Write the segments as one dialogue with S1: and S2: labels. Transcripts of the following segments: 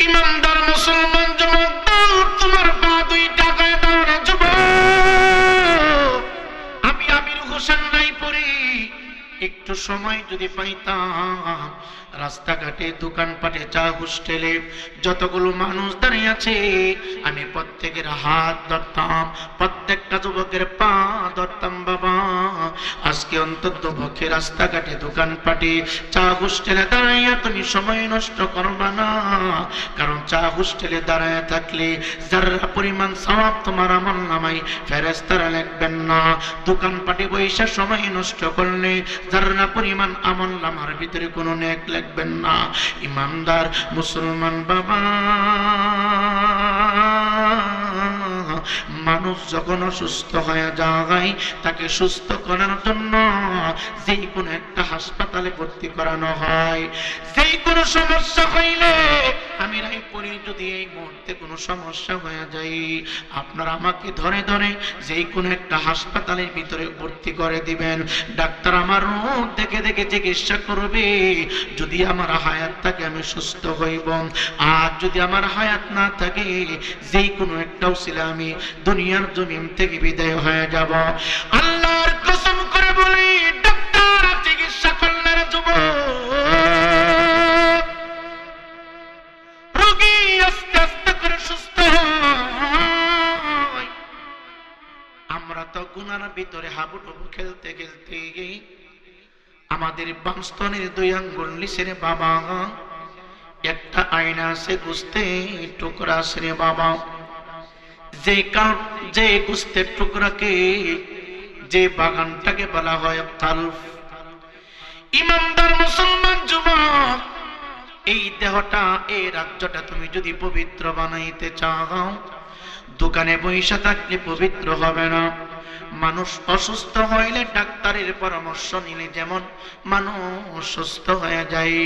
S1: ইমানদার মুসলমান যুবক, তোমার পা দুইটা গায়ে দাও রে যুবক। আমি আমির হোসেন রায়পুরি একটু সময় যদি পাইতাম, রাস্তাঘাটে দোকানপাটে চা হোস্টেলে যতগুলো মানুষ দাঁড়িয়ে আছে আমি প্রত্যেকের হাত ধরতাম, প্রত্যেকটা যুবকের পা ধরতাম। বাবা আজকে অন্তত পক্ষে রাস্তাঘাটে দোকানপাটে চা হোস্টেলে দাঁড়াইয়া তুমি সময় নষ্ট করবা না, কারণ চা হোস্টেলে দাঁড়াইয়া থাকলে যারা পরিমাণ সওয়াব তোমার আমলনামায় ফেরেশতারা লিখবেন না। দোকানপাটে বৈশা সময় নষ্ট করলে যারা পরিমাণ আমলনামার ভিতরে কোনো নেক লিখবেন না। ইমানদার মুসলমান বাবা, মানুষ যখন অসুস্থ হয়ে যায় তাকে সুস্থ করার জন্য যে কোনো একটা হাসপাতালে ভর্তি করানো হয়। যে কোনো সমস্যা হইলে আমি রায়পুরে যদি এই মুহূর্তে কোনো সমস্যা হয়ে যায়, আপনারা আমাকে ধরে ধরে যে কোনো একটা হাসপাতালের ভিতরে ভর্তি করে দিবেন। ডাক্তার আমার রোগ দেখে দেখে চিকিৎসা করবে। যদি আমার হায়াত থাকে আমি সুস্থ হইব, আর যদি আমার হায়াত না থাকে যে কোনো একটা উসিলা আমি দুনিয়ার জমিন থেকে বিদায় হয়ে যাব। আল্লাহর কসম করে বলি, ডাক্তার চিকিৎসা করলে যুবক, রোগী আস্তে আস্তে করে সুস্থ হয়। আমরা তো গুনার ভিতরে হাবুডুবু খেলতে খেলতে আমাদের বাম স্তনের 2 আঙ্গুল নিচের বাবা একটা আয়না আছে, গুস্তে টুকরা আছে রে বাবা। যে গুস্তের টুকরাকে, যে বাগানটাকে বলা হয় কালব। ইমানদার মুসলমান যুবক, এই দেহটা, এই রাজ্যটা তুমি যদি পবিত্র বানাইতে চাও, দোকানে বৈশা থাকলে পবিত্র হবে না। মানুষ অসুস্থ হইলে ডাক্তারের পরামর্শ নিলে যেমন মানুষ সুস্থ হয়ে যায়,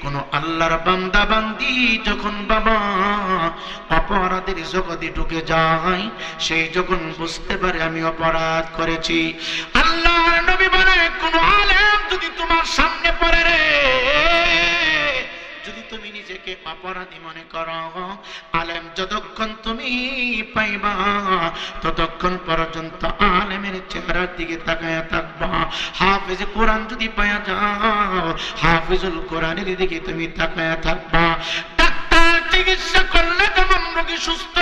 S1: কোন আল্লাহর বান্দা বান্দি যখন বাবা অপরাধের জগতে ঢুকে যায়, সেই যখন বুঝতে পারে আমি অপরাধ করেছি। আল্লাহর নবী বলে, কোন আলেম যদি তোমার সামনে পড়ে রে, যদি তুমি নিজেকে অপরাধী মনে করো, আলেম যতক্ষণ তুমি পাইবা ততক্ষণ পর্যন্ত আলেমের চেহারার দিকে তাকায়া থাকবা। হাফেজ কোরআন যদি পায়া যাও, হাফিজুল কোরআনের দিকে তুমি তাকায়া থাকবা। ডাক্তার চিকিৎসা করলে যেমন রোগী সুস্থ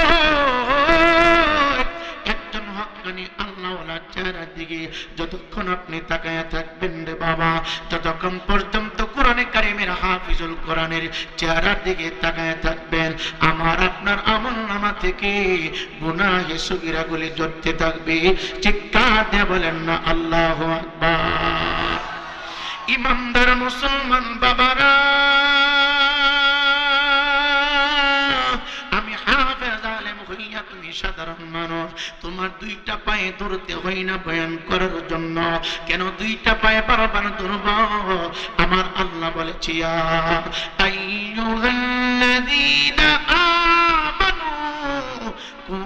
S1: হয়, একজন হক্কানি আল্লাহওয়ালার চেহারার দিকে যতক্ষণ আপনি তাকায়া থাকবেন রে বাবা, ততক্ষণ পর্যন্ত কোরআনে কারিমের হাফিজুল কোরআনের চেহারার দিকে তাকায়া থাকবেন, আমার আপনার আমলনামা থেকে গুনাহে সগীরাগুলি ঝরতে থাকবে। চিৎকার দিয়ে বলেন না আল্লাহু আকবার। ইমানদার মুসলমান বাবারা, আমি হাফেজ আলেম হইয়া তুমি সাধারণ মানুষ, তোমার 2টা পায়ে ধরতে হয় না বয়ান করার জন্য। কেন 2টা পায়ে বারবার ধরব? আমার আল্লাহ বলেছি, ইয়া আইয়ুহাল্লাযীনা আমানু কু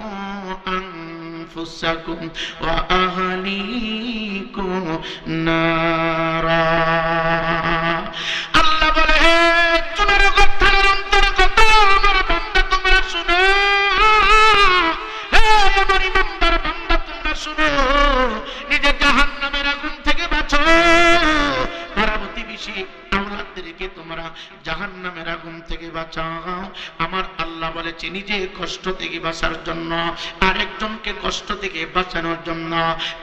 S1: আনফুসাকুম ওয়া আহলিকুম নারা। আল্লাহ বলে, হে তোমার কথার অন্তর্গত আমার বান্দা তোমরা শুনো, হে আমার ইমানদার বান্দা তোমরা শুনো, নিজে জাহান্নামের আগুন থেকে বাঁচো, পাড়া প্রতিবেশী আওলাদদেরকে তোমরা জাহান্নামের আগুন থেকে বাঁচাও। আমার আল্লাহ বলেছে নিজে কষ্ট থেকে বাঁচার জন্য, আরেকজনকে কষ্ট থেকে বাঁচানোর জন্য।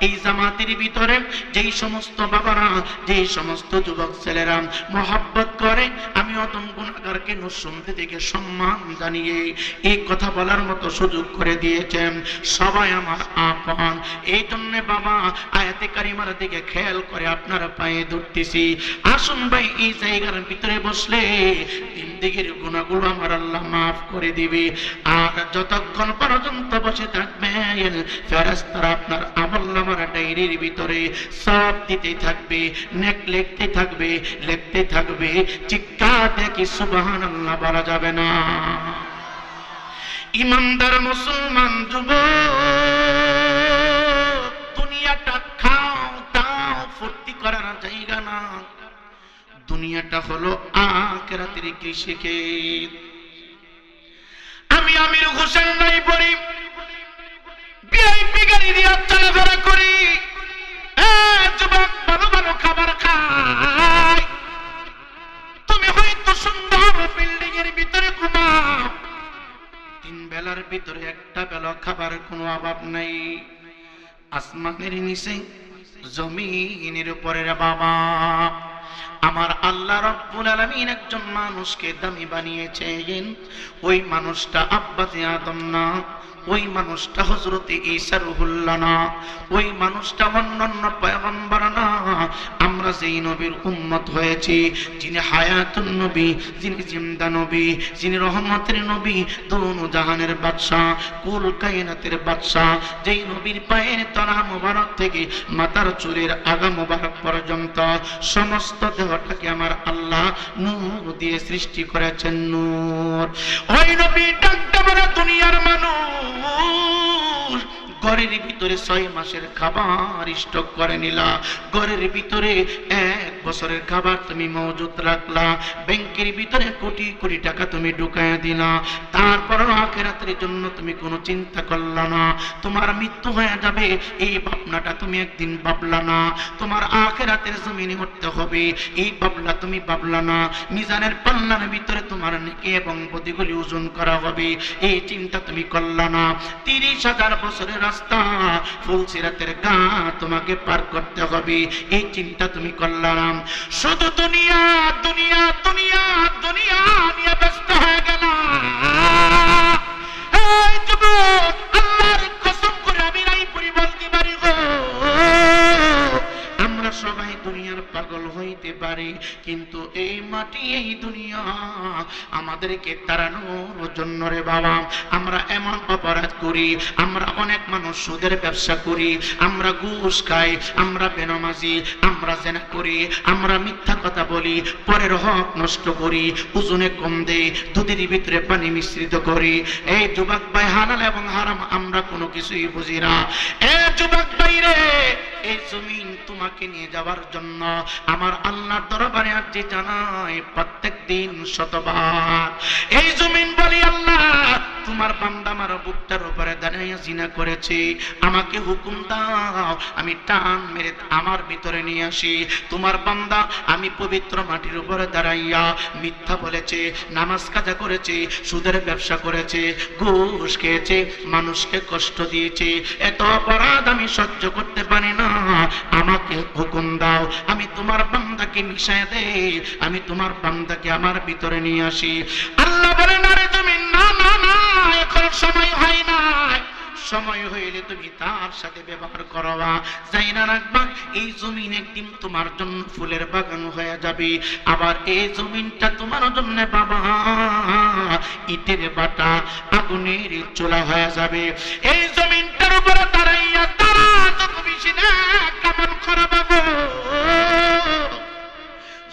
S1: এই জামাতের ভিতরে যেই সমস্ত বাবারা, যেই সমস্ত যুবক ছেলেরা মহব্বত করে, আমি অদম গুনাহগারকে নসুমতি থেকে সম্মান জানিয়ে এই কথা বলার মতো সুযোগ করে দিয়েছেন, সবাই আমার আপন। এই জন্য বাবা আয়াতে কারিমার দিকে খেয়াল করে আপনারা পায়ে ধরতেছি। আসুন ভাই, এই জায়গার ভিতরে বসলে জিন্দেগির গুনাহগুলো আমার আল্লাহ মাফ করে দিবে। আর যতক্ষণ পর্যন্ত বসে থাকবেন, ফেরেশতারা আপনার আমলনামার ডায়েরির ভিতরে সব দিতে থাকবে, নেক লিখতে থাকবে, লিখতে থাকবে। চিৎকার দিয়ে কি সুবহানাল্লাহ বলা যাবে না? ইমানদার মুসলমান যুবক, দুনিয়াটা খাও দাও ফুর্তি করার জায়গা না, দুনিয়াটা হলো আখিরাতের কৃষিক্ষেত। মুসল্লাই পড়ি, ভিআইপি গাড়ি দিয়ে চলাফেরা করি, যুবক ভালো ভালো খাবার খায়, তুমি হয়তো সুন্দর বিল্ডিং এর ভিতরে ঘুমাও, 3 বেলার ভিতরে একটা বেলা খাবার কোনো অভাব নাই। আসমানের নিচে জমিনের উপরে রে বাবা, আমার আল্লাহ রাব্বুল আলামিন একজন মানুষকে দামি বানিয়েছেন। ওই মানুষটা আব্বাতে আদম না, ওই মানুষটা হযরতে ঈসা রুহুল্লাহ না, ওই মানুষটা অন্যান্য পয়গম্বর না। আমরা যেই নবীর উম্মত হয়েছি, যিনি হায়াতুন নবী, যিনি জিন্দা নবী, যিনি রহমতের নবী, দোনো জাহানের বাদশা, কুল কায়নাতের বাদশা, যেই নবীর পায়ের তলা মোবারক থেকে মাথার চুলের আগা মোবারক পর্যন্ত সমস্ত দেহটাকে আমার আল্লাহ নূর দিয়ে সৃষ্টি করেছেন। নূর ওই নবী ডাকতে বলে দুনিয়ার মানুষ, ঘরের ভিতরে 6 মাসের খাবার স্টক করে নিলা, ঘরের ভিতরে 1 বছরের খাবার তুমি মজুদ রাখলা, ব্যাংকের ভিতরে কোটি কোটি টাকা তুমি ঢুকায় দিলা, তারপর আখিরাতের জন্য তুমি কোনো চিন্তা করলা না। তোমার মৃত্যু হয়ে যাবে এই ভাবনাটা তুমি একদিন ভাবলা না, তোমার আখিরাতের জমিনে উঠতে হবে এই ভাবলা তুমি ভাবলা না, মিজানের পাল্লার ভিতরে তোমার নেকি এবং বদিগুলি ওজন করা হবে এই চিন্তা তুমি করলা না। 30,000 বছরের রাস্তা ফুলসিরাতের গা তোমাকে পার করতে হবে এই চিন্তা তুমি করলা না। শুধু দুনিয়া দুনিয়া দুনিয়া দুনিয়া নিয়ে ব্যস্ত হয়ে গেল। এই যুবক, আল্লাহর কসম করে আমি নাই বলতে পারি গো, আমরা সবাই দুনিয়ার পাগল হইতে পারি, কিন্তু এই মাটি এই দুনিয়া আমাদেরকে তাড়ানোর জন্য রে বাবা আমরা এমন অপরাধ করি, আমরা অনেক মানুষ সুদের ব্যবসা করি, আমরা ঘুষ খাই, আমরা বেনামাজি, আমরা জেনা করি, আমরা মিথ্যা কথা বলি, পরের হক নষ্ট করি, ওজনে কম দেই, দুধের ভিতরে পানি মিশ্রিত করি। এই যুবক ভাই, হালাল এবং হারাম আমরা কোনো কিছুই বুঝি না। এই যুবক ভাই রে, এই জমিন তোমাকে নিয়ে যাওয়ার জন্য আমার আল্লাহর দরবারে আরজি জানাই প্রত্যেক দিন শতবার। এই জমিন বলি, আল্লাহ তোমার বান্দা আমার বুকটার উপরে দাঁড়াইয়া জিনা করেছে, আমাকে হুকুম দাও আমি টান মেরে আমার ভিতরে নিয়ে আসি। তোমার বান্দা আমি পবিত্র মাটির উপরে দাঁড়াইয়া মিথ্যা বলেছে, নামাজ কাজা করেছে, সুদের ব্যবসা করেছে, ঘুষ খেয়েছে, মানুষকে কষ্ট দিয়েছে, এত অপরাধ আমি সহ্য করতে পারি না, আমাকে হুকুম দাও আমি তোমার বান্দাকে মিশায় দেই, আমি তোমার বান্দাকে আমার ভিতরে নিয়ে আসি। আল্লাহ বলে, না রে জমিন, না না না, এখন সময় হয় না, সময় হইলে তুমি তার সাথে ব্যবহার করবা। যাই না রাখবা, এই জমিন একদিন তোমার জন্য ফুলের বাগান হয়ে যাবে, আবার এই জমিনটা তোমার জন্য বাবা ইটের বাটা আগুনের চুলা হয়ে যাবে। এই জমিনটার উপরে দাঁড়াইয়া তারা যত বেশি না কেমন খারাপ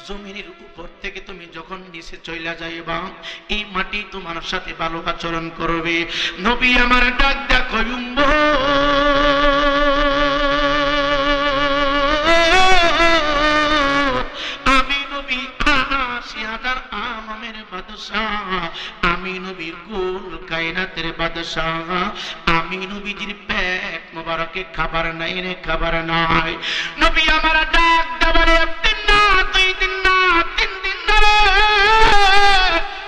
S1: জমিনের উপর থেকে তুমি যখন নিচে চলে যাইবা, এই মাটি তোমার সাথে ভালো আচরণ করবে। নবী আমার ডাক দেখো, আমি নবী ৮০,০০০ আমের বাদশাহ, আমি নবী কুল কায়নাতের বাদশাহ, আমি নবীজির পেট মোবারকে খাবার নাই রে, খাবার নাই। নবী আমার ডাক দেবার 1 দিন না 2 দিন না 3 দিন ধরে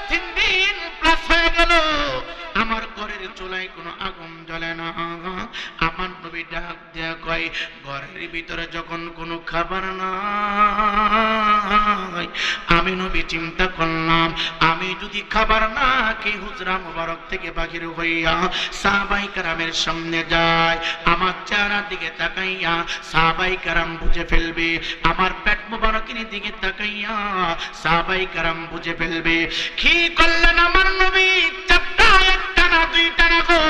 S1: 3 দিন প্লাস হয়ে গেল, আমার ঘরের চুলায় কোনো আগুন জ্বলে না। আমার নবী ডাক দেয়া কয়, ঘরের ভিতরে যখন কোনো খাবার নাই, আমি নবী চিন্তা করলাম আমি যদি খাবার না খেয়ে হুজরা মোবারক থেকে বাহির হইয়া সাহাবায়ে কেরামের সামনে যাই, আমার চেহারার দিকে তাকাইয়া সাহাবায়ে কেরাম বুঝে ফেলবে, আমার পেট মোবারকের দিকে তাকাইয়া সাহাবায়ে কেরাম বুঝে ফেলবে। কি করলেন আমার নবী? 4টা, 1টা না 2টা না গো,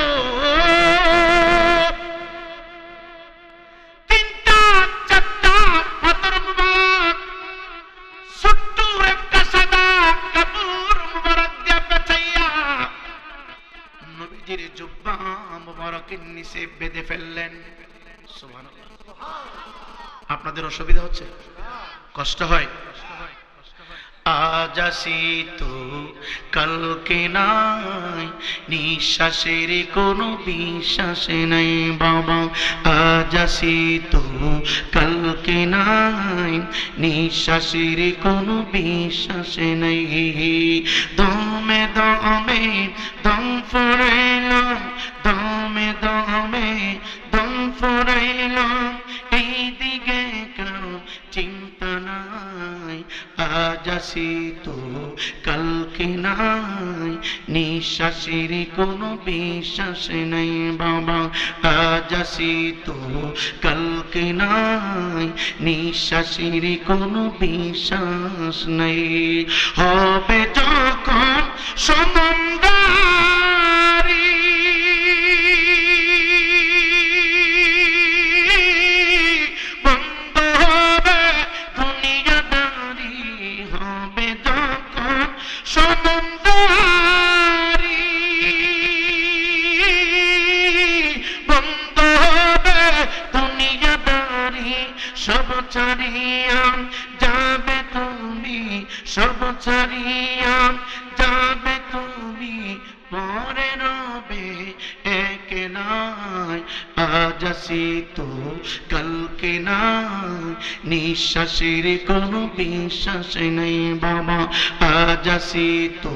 S1: 3টা 4টা পাথর মুবারক, ছোট্ট একটা সাদা কাপড় মুবারক দিয়া পেঁচাইয়া নবীজির জুব্বা মুবারকের নিচে বেঁধে ফেললেন। সুবহানাল্লাহ। আপনাদের অসুবিধা হচ্ছে? কষ্ট হয়? আজ আসি তো কালকে নাই, নিঃশ্বাসের কোনো বিশ্বাস নাই বাবা। আজ আসি তো কালকে নাই, নিঃশ্বাসের কোনো বিশ্বাস নাই। দমে দমে দম ফুরাইলাম, দমে দমে দম ফুরাইলাম, এই দিকে কারো চিন্তা নাই। আজ আসি তো কালকে নাই, নিঃশ্বাসের কোনো বিশ্বাস নাই বাবা। আজ আসি তো কালকে নাই, নিঃশ্বাসের কোনো বিশ্বাস নাই। হবে যখন সমন্দারি, বন্ধ হবে দুনিয়াদারি। হবে যখন সমন্দারি, বন্ধ হবে দুনিয়াদারি। সব ছাড়িয়া যাবে তুমি, সব ছাড়িয়া যাবে তুমি, পরে রবে একলাই। আজ আসি তো কালকে নাই, নিঃশ্বাসের কোনো বিশ্বাস নাই বাবা। আজ আসি তো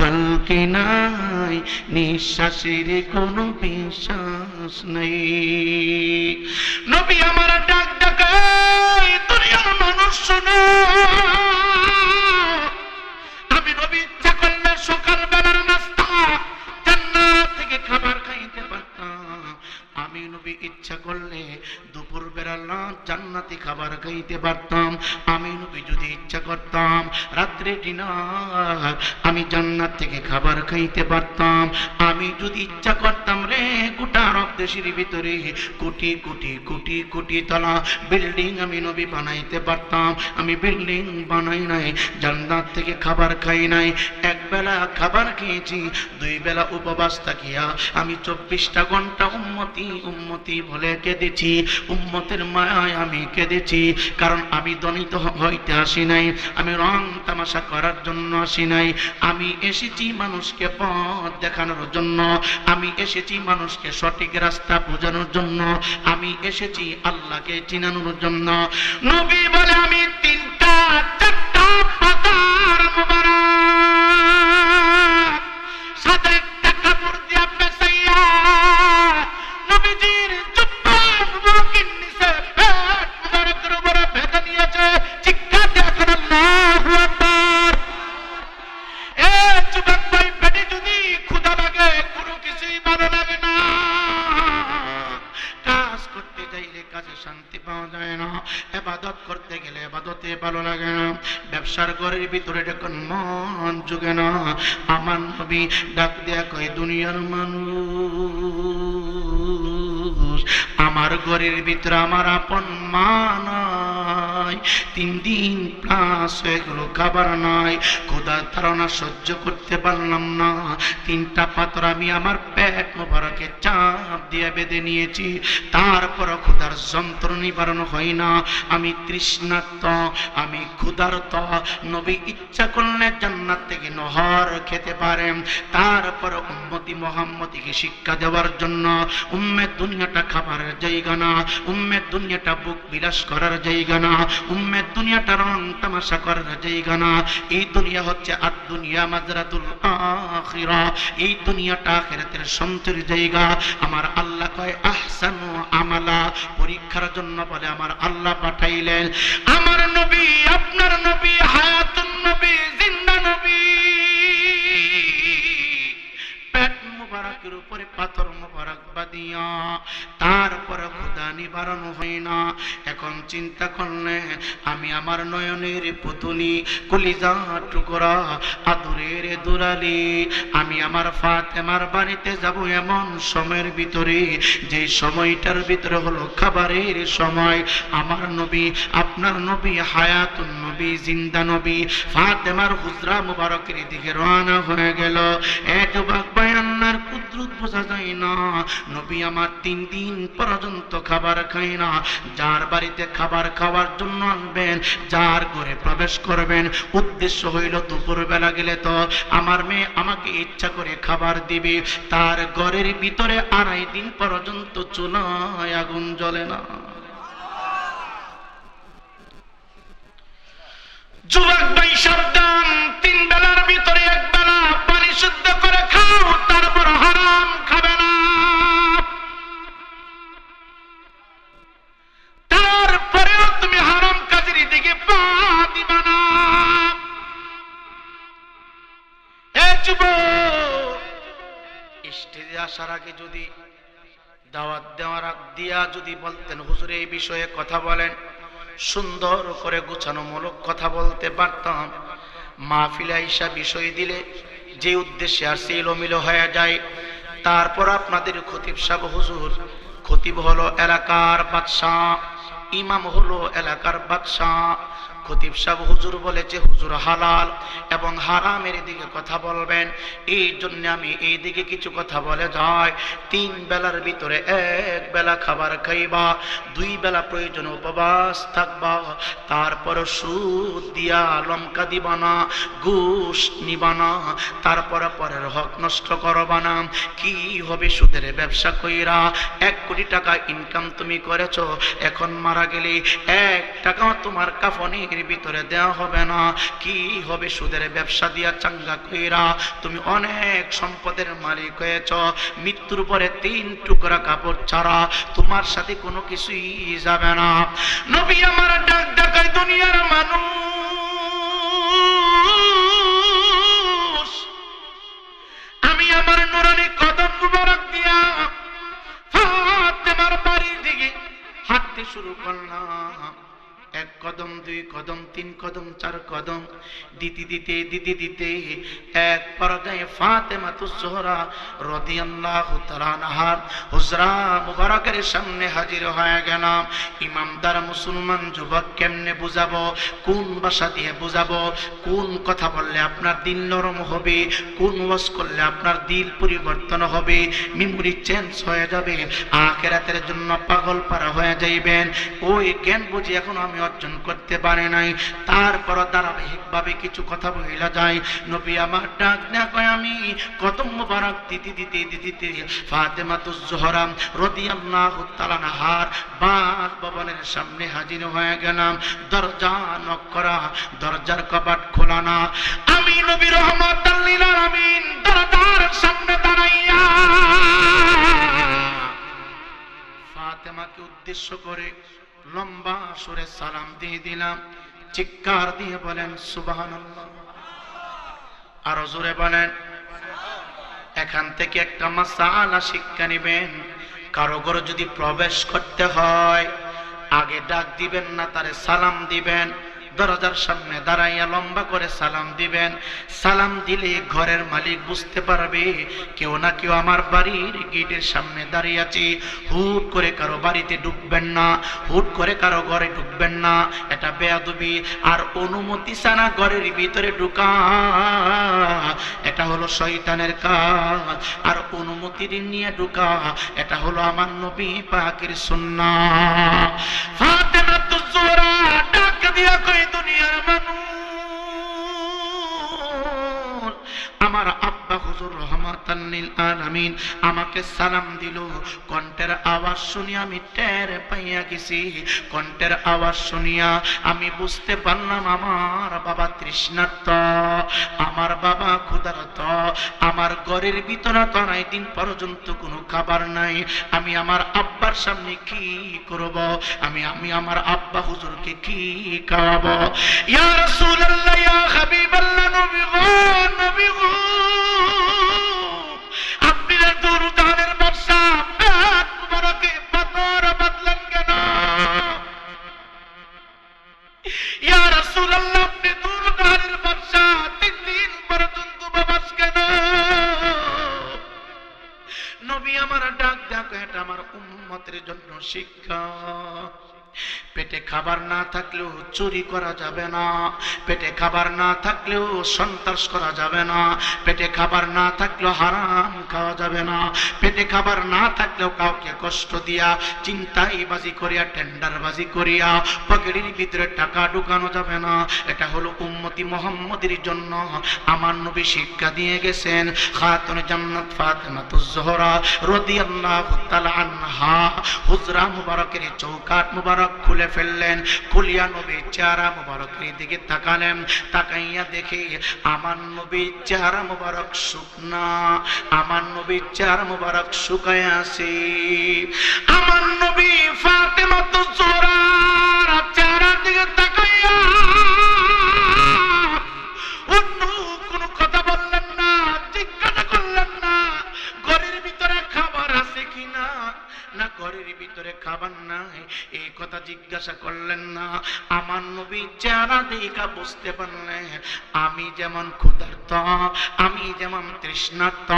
S1: কালকে নাই, নিঃশ্বাসের কোনো বিশ্বাস নাই। নবী আমার ডাক ডাকাই দুনিয়ার মানুষ শোনো, আমি নবী ইচ্ছা করলে সকাল বেলার নাস্তা জান্নাত থেকে খাবার খাইতে পারতাম। আমি নবী ইচ্ছা করলে দুপুর বেলা জান্নাতি খাবার খাইতে পারতাম। আমি নবী যদি ইচ্ছা করতাম রাত্রে ডিনার আমি জান্নাত থেকে খাবার খাইতে পারতাম। আমি যদি ইচ্ছা করতাম রে গোটা আরব দেশের ভিতরে কোটি কোটি কোটি কোটি তলা বিল্ডিং আমি নবী বানাইতে পারতাম। আমি বিল্ডিং বানাই নাই, জান্নাত থেকে খাবার খাই নাই। এক বেলা খাবার খেয়েছি, দুই বেলা উপবাস থাকিয়া আমি 24টা ঘন্টা উম্মতি উম্মতি বলে কেঁদেছি। উম্মতের মায়ায় আমি কেঁদেছি, কারণ আমি দনিত হইতে আসি নাই, আমি রং তামাশা করার জন্য আসি নাই। আমি এসেছি মানুষকে পথ দেখানোর জন্য, আমি এসেছি মানুষকে সঠিক রাস্তা বোঝানোর জন্য, আমি এসেছি আল্লাহকে চিনানোর জন্য। নবী বলে আমি 3টা 4টা পাতার মুবারক সাথে একটা কাপড় দিয়া পেঁচাইয়া নবীজির জুব্বা মুবারকের নিচে পেট মুবারকের উপরে বেঁধে নিয়েছে। চিৎকার দিয়ে এখন আল্লাহু আকবার। এ যুবক ভাই, পেটে যদি ক্ষুধা লাগে কোনো কিছুই ভালো লাগে না। কাজ করতে যাইলে কাজে শান্তি পাওয়া যায় না, ইবাদত করতে গেলে ইবাদতে ভালো লাগে না, ব্যবসার ঘরের ভিতরে যখন মন জুগে না। আমার নবী ডাক দেয়া কয় দুনিয়ার মানুষ, আমার ঘরের ভিতরে আমার আপন মা নাই, 3 দিন প্লাস হয়ে গেল খাবার নাই, ক্ষুধার তাড়না সহ্য করতে পারলাম না। 3টা পাথর আমি আমার পেট মোবারকে চাপ দিয়ে বেঁধে নিয়েছি, তারপর ক্ষুধার যন্ত্রণা নিবারণ হয় না। আমি তৃষ্ণার্ত, আমি ক্ষুধার্ত। নবী ইচ্ছা করলে জান্নাত থেকে নহর খেতে পারেন। তারপর উম্মতি মুহাম্মদীকে শিক্ষা দেওয়ার জন্য উম্মে দুনিয়াটা খাবারের জায়গা না, উম্মে দুনিয়াটা বুক বিলাস করার জায়গা না, উম্মে দুনিয়াটা রং তামাশা করার জায়গা না। এই দুনিয়া হচ্ছে আর দুনিয়া মাজরাতুল আখিরা, এই দুনিয়াটা আখিরাতের সন্তের জায়গা। আমার আল্লাহ কয় আহসানু আমালা, পরীক্ষার জন্য বলে আমার আল্লাহ পাঠাইলেন। আমার নবী, আপনার নবী, হায়াতুন নবী, জিন্দা নবী, পেট মুবারকের উপরে পাথর মুবারক বাঁধিয়া তারপর ক্ষুধা নিবারণ হয় না। এখন চিন্তা করলেন আমি আমার নয়নের পুতুলি, কলিজার টুকরা, আদরের দুলালি, আমি আমার ফাতেমার বাড়িতে যাব এমন সময়ের ভিতরে, যে সময়টার ভিতরে হলো খাবারের সময়। আমার নবী, আপনার নবী, হায়াতুন নবী, জিন্দা নবী, ফাতেমার হুজরা মুবারকের দিকে রওনা হয়ে গেল। এ যুবক ভাই, আল্লাহর কুদরত বোঝা যায় না। নবী আমার 3 দিন পর্যন্ত খাবার খায় না। যার বাড়িতে খাবার খাওয়ার জন্য আসবেন, যার ঘরে প্রবেশ করবেন, উদ্দেশ্য হইল দুপুরবেলা গেলে তো আমার মেয়ে আমাকে ইচ্ছা করে খাবার দিবে, তার ঘরের ভিতরে 2.5 দিন পর্যন্ত চুলায় আগুন জ্বলে না। যুবক ভাই সাবধান, 3 বেলার ভিতরে 1 বেলা পানি শুদ্ধ করে খাও, তারপর হারাম খাবে না। তারপরেও তুমি হারাম কাজের দিকে পা দিবা না। এ যুবক, স্টেজে আসার আগে যদি দাওয়াত দেওয়ার দিয়া যদি বলতেন হুজুর এই বিষয়ে কথা বলেন, সুন্দর করে গোছানোমূলক কথা বলতে পারতাম। মাহফিলে আইসা বিষয় দিলে যে উদ্দেশ্যে আসছে এলোমেলো হয়ে যায়। তারপর আপনাদের খতিব সাহেব হুজুর, খতিব হলো এলাকার বাদশাহ, ইমাম হলো এলাকার বাদশাহ। খতিব সাহেব হুজুর বলেছে হুজুর হালাল এবং হারামের দিকে কথা বলবেন, এই জন্য আমি এই দিকে কিছু কথা বলে যাই। 3 বেলার ভিতরে 1 বেলা খাবার খাইবা, 2 বেলা প্রয়োজনে উপবাস থাকবা, তারপর সুদ দিয়া লঙ্কা দিবা না, ঘুষ নিবা না, তারপর পরের হক নষ্ট করবা না। কি হবে সুদের ব্যবসা কইরা 1 কোটি টাকা ইনকাম তুমি করেছ, এখন মারা গেলে 1 টাকাও তোমার কাফনের ভিতরে দেওয়া হবে না। কি হবে সুদের ব্যবসা দিয়া চাঙ্গা কইরা তুমি অনেক সম্পদের মালিক হয়েছ, মৃত্যুর পরে 3 টুকরা কাপড় ছাড়া তোমার সাথে কোনো কিছুই যাবে না। নবী আমার ডাক ডাকায় দুনিয়ার মানুষ, আমি আমার নুরানি কদম মুবারক দিয়া ফাতেমার বাড়ির দিকে হাঁটতে শুরু করলাম। 1 কদম, 2 কদম, 3 কদম, 4 কদম দিতে দিতে এক পর্যায়ে ফাতেমাতুজ জোহরা রাদিয়াল্লাহু তাআলা আনহা হুজরা মুবারকের সামনে হাজির হয়ে গেলাম। ইমামদার মুসলমান যুবক কেমনে বুঝাবো, কোন ভাষা দিয়ে বুঝাবো, কোন কথা বললে আপনার দিল নরম হবে, কোন ওয়াজ করলে আপনার দিল পরিবর্তন হবে, মেমোরি চেঞ্জ হয়ে যাবে, আখিরাতের জন্য পাগল পারা হয়ে যাইবেন, ওই জ্ঞান বুঝি এখন আমি অর্জন করতে পারে নাই। তারপর ধারাবাহিকভাবে কিছু কথা বলা যায়। নবী আমার ডাক না কয় আমি কদম মুবারক দিতে ফাতেমাতুজ জোহরা রাদিয়াল্লাহু তাআলা আনহার বাসভবনের সামনে হাজির হয়ে গেলাম। দরজা নক করা, দরজার কবাট খোলা না। আমি নবী রহমাতুল লিল আলামিন দরজার সামনে দাঁড়াইয়া ফাতেমাকে উদ্দেশ্য করে লম্বা সুরে সালাম দিয়ে দিলাম। চিৎকার দিয়ে বলেন সুবহানাল্লাহ, আরো জোরে বলেন। এখান থেকে একটা মাসআলা শিক্ষা নেবেন, কারো ঘরে যদি প্রবেশ করতে হয় আগে ডাক দিবেন না, তারে সালাম দিবেন। দরজার সামনে দাঁড়াইয়া লম্বা করে সালাম দিবেন। সালাম দিলে ঘরের মালিক বুঝতে পারবে কেউ না কেউ আমার বাড়ির গেটের সামনে দাঁড়িয়ে আছে। হুট করে কারো বাড়িতে ঢুকবেন না, হুট করে কারো ঘরে ঢুকবেন না, এটা বেয়াদবি। আর অনুমতি ছাড়া ঘরের ভিতরে ঢুকা এটা হলো শয়তানের কাজ, আর অনুমতি নিয়ে ঢুকা এটা হলো আমার নবী পাকের সুন্নাহ। ফাতেমাতুজ জোহরা ডাক দিয়া কই দুনিয়ার মানুষ, আমার আব্বা হুজুর রহমাতাল লিল আলামিন আমাকে সালাম দিল। কণ্ঠের আওয়াজ শুনিয়া আমি টের পাইয়া গেছি। কণ্ঠের আওয়াজ শুনিয়া আমি বুঝতে পারলাম আমার বাবা তৃষ্ণার্ত, আমার বাবা ক্ষুধার্ত, আমার ঘরের ভিতরে তো 2 দিন পর্যন্ত কোনো খাবার নাই। আমি আমার আব্বার সামনে কি করব? আমি আমার আব্বা হুজুরকে কি খাওয়াবো? ইয়া রাসূলুল্লাহ, ইয়া হাবিবাল্লাহ, নবী গো, নবী গো, আপনি দুরুদানের বর্ষা পেট মুবারকে পাথর বাঁধলেন কেন? ইয়া রাসূলুল্লাহ, আপনি দুরুদানের বর্ষা 3 দিন পর্যন্ত বাবাস কেন? নবী আমার ডাক ডাক, এটা আমার উম্মতের জন্য শিক্ষা। পেটে খাবার না থাকলেও চুরি করা যাবে না, পেটে খাবার না থাকলেও সন্ত্রাস করা যাবে না, পেটে খাবার না থাকলেও হারাম খাওয়া যাবে না, পেটে খাবার না থাকলেও কাউকে কষ্ট দিয়া চিন্তাই বাজি করিয়া টেন্ডার বাজি করিয়া পকেটের ভিতরে টাকা ঢুকানো যাবে না। এটা হলো উম্মতি মুহাম্মদের জন্য আমার নবী শিক্ষা দিয়ে গেছেন। খাতুন জান্নাত ফাতেমাতুজ জোহরা রাদিয়াল্লাহু তাআলা আনহা হুজরা মুবারকের চৌকাট মুবারক খুলে ফেললেন, খুলিয়া নবীর চেহারা মুবারকের দিকে তাকালেন, তাকাইয়া দেখে আমার নবীর চেহারা মুবারক শুকনা, আমার নবীর চেহারা মুবারক শুকায় আছে। আমার নবী ফাতেমাতুজ জোহরার চেহারার দিকে তাকাইয়া অন্য কোনো কথা বললেন না, জিজ্ঞাসা করলেন না ঘরের ভিতরে খাবার আছে কিনা, না ঘরের ভিতরে খাবার নাই এই কথা জিজ্ঞাসা করলেন না। আমার নবী চেহারা দেখা বুঝতে পারলেন আমি যেমন ক্ষুধার্ত, আমি যেমন তৃষ্ণার্ত,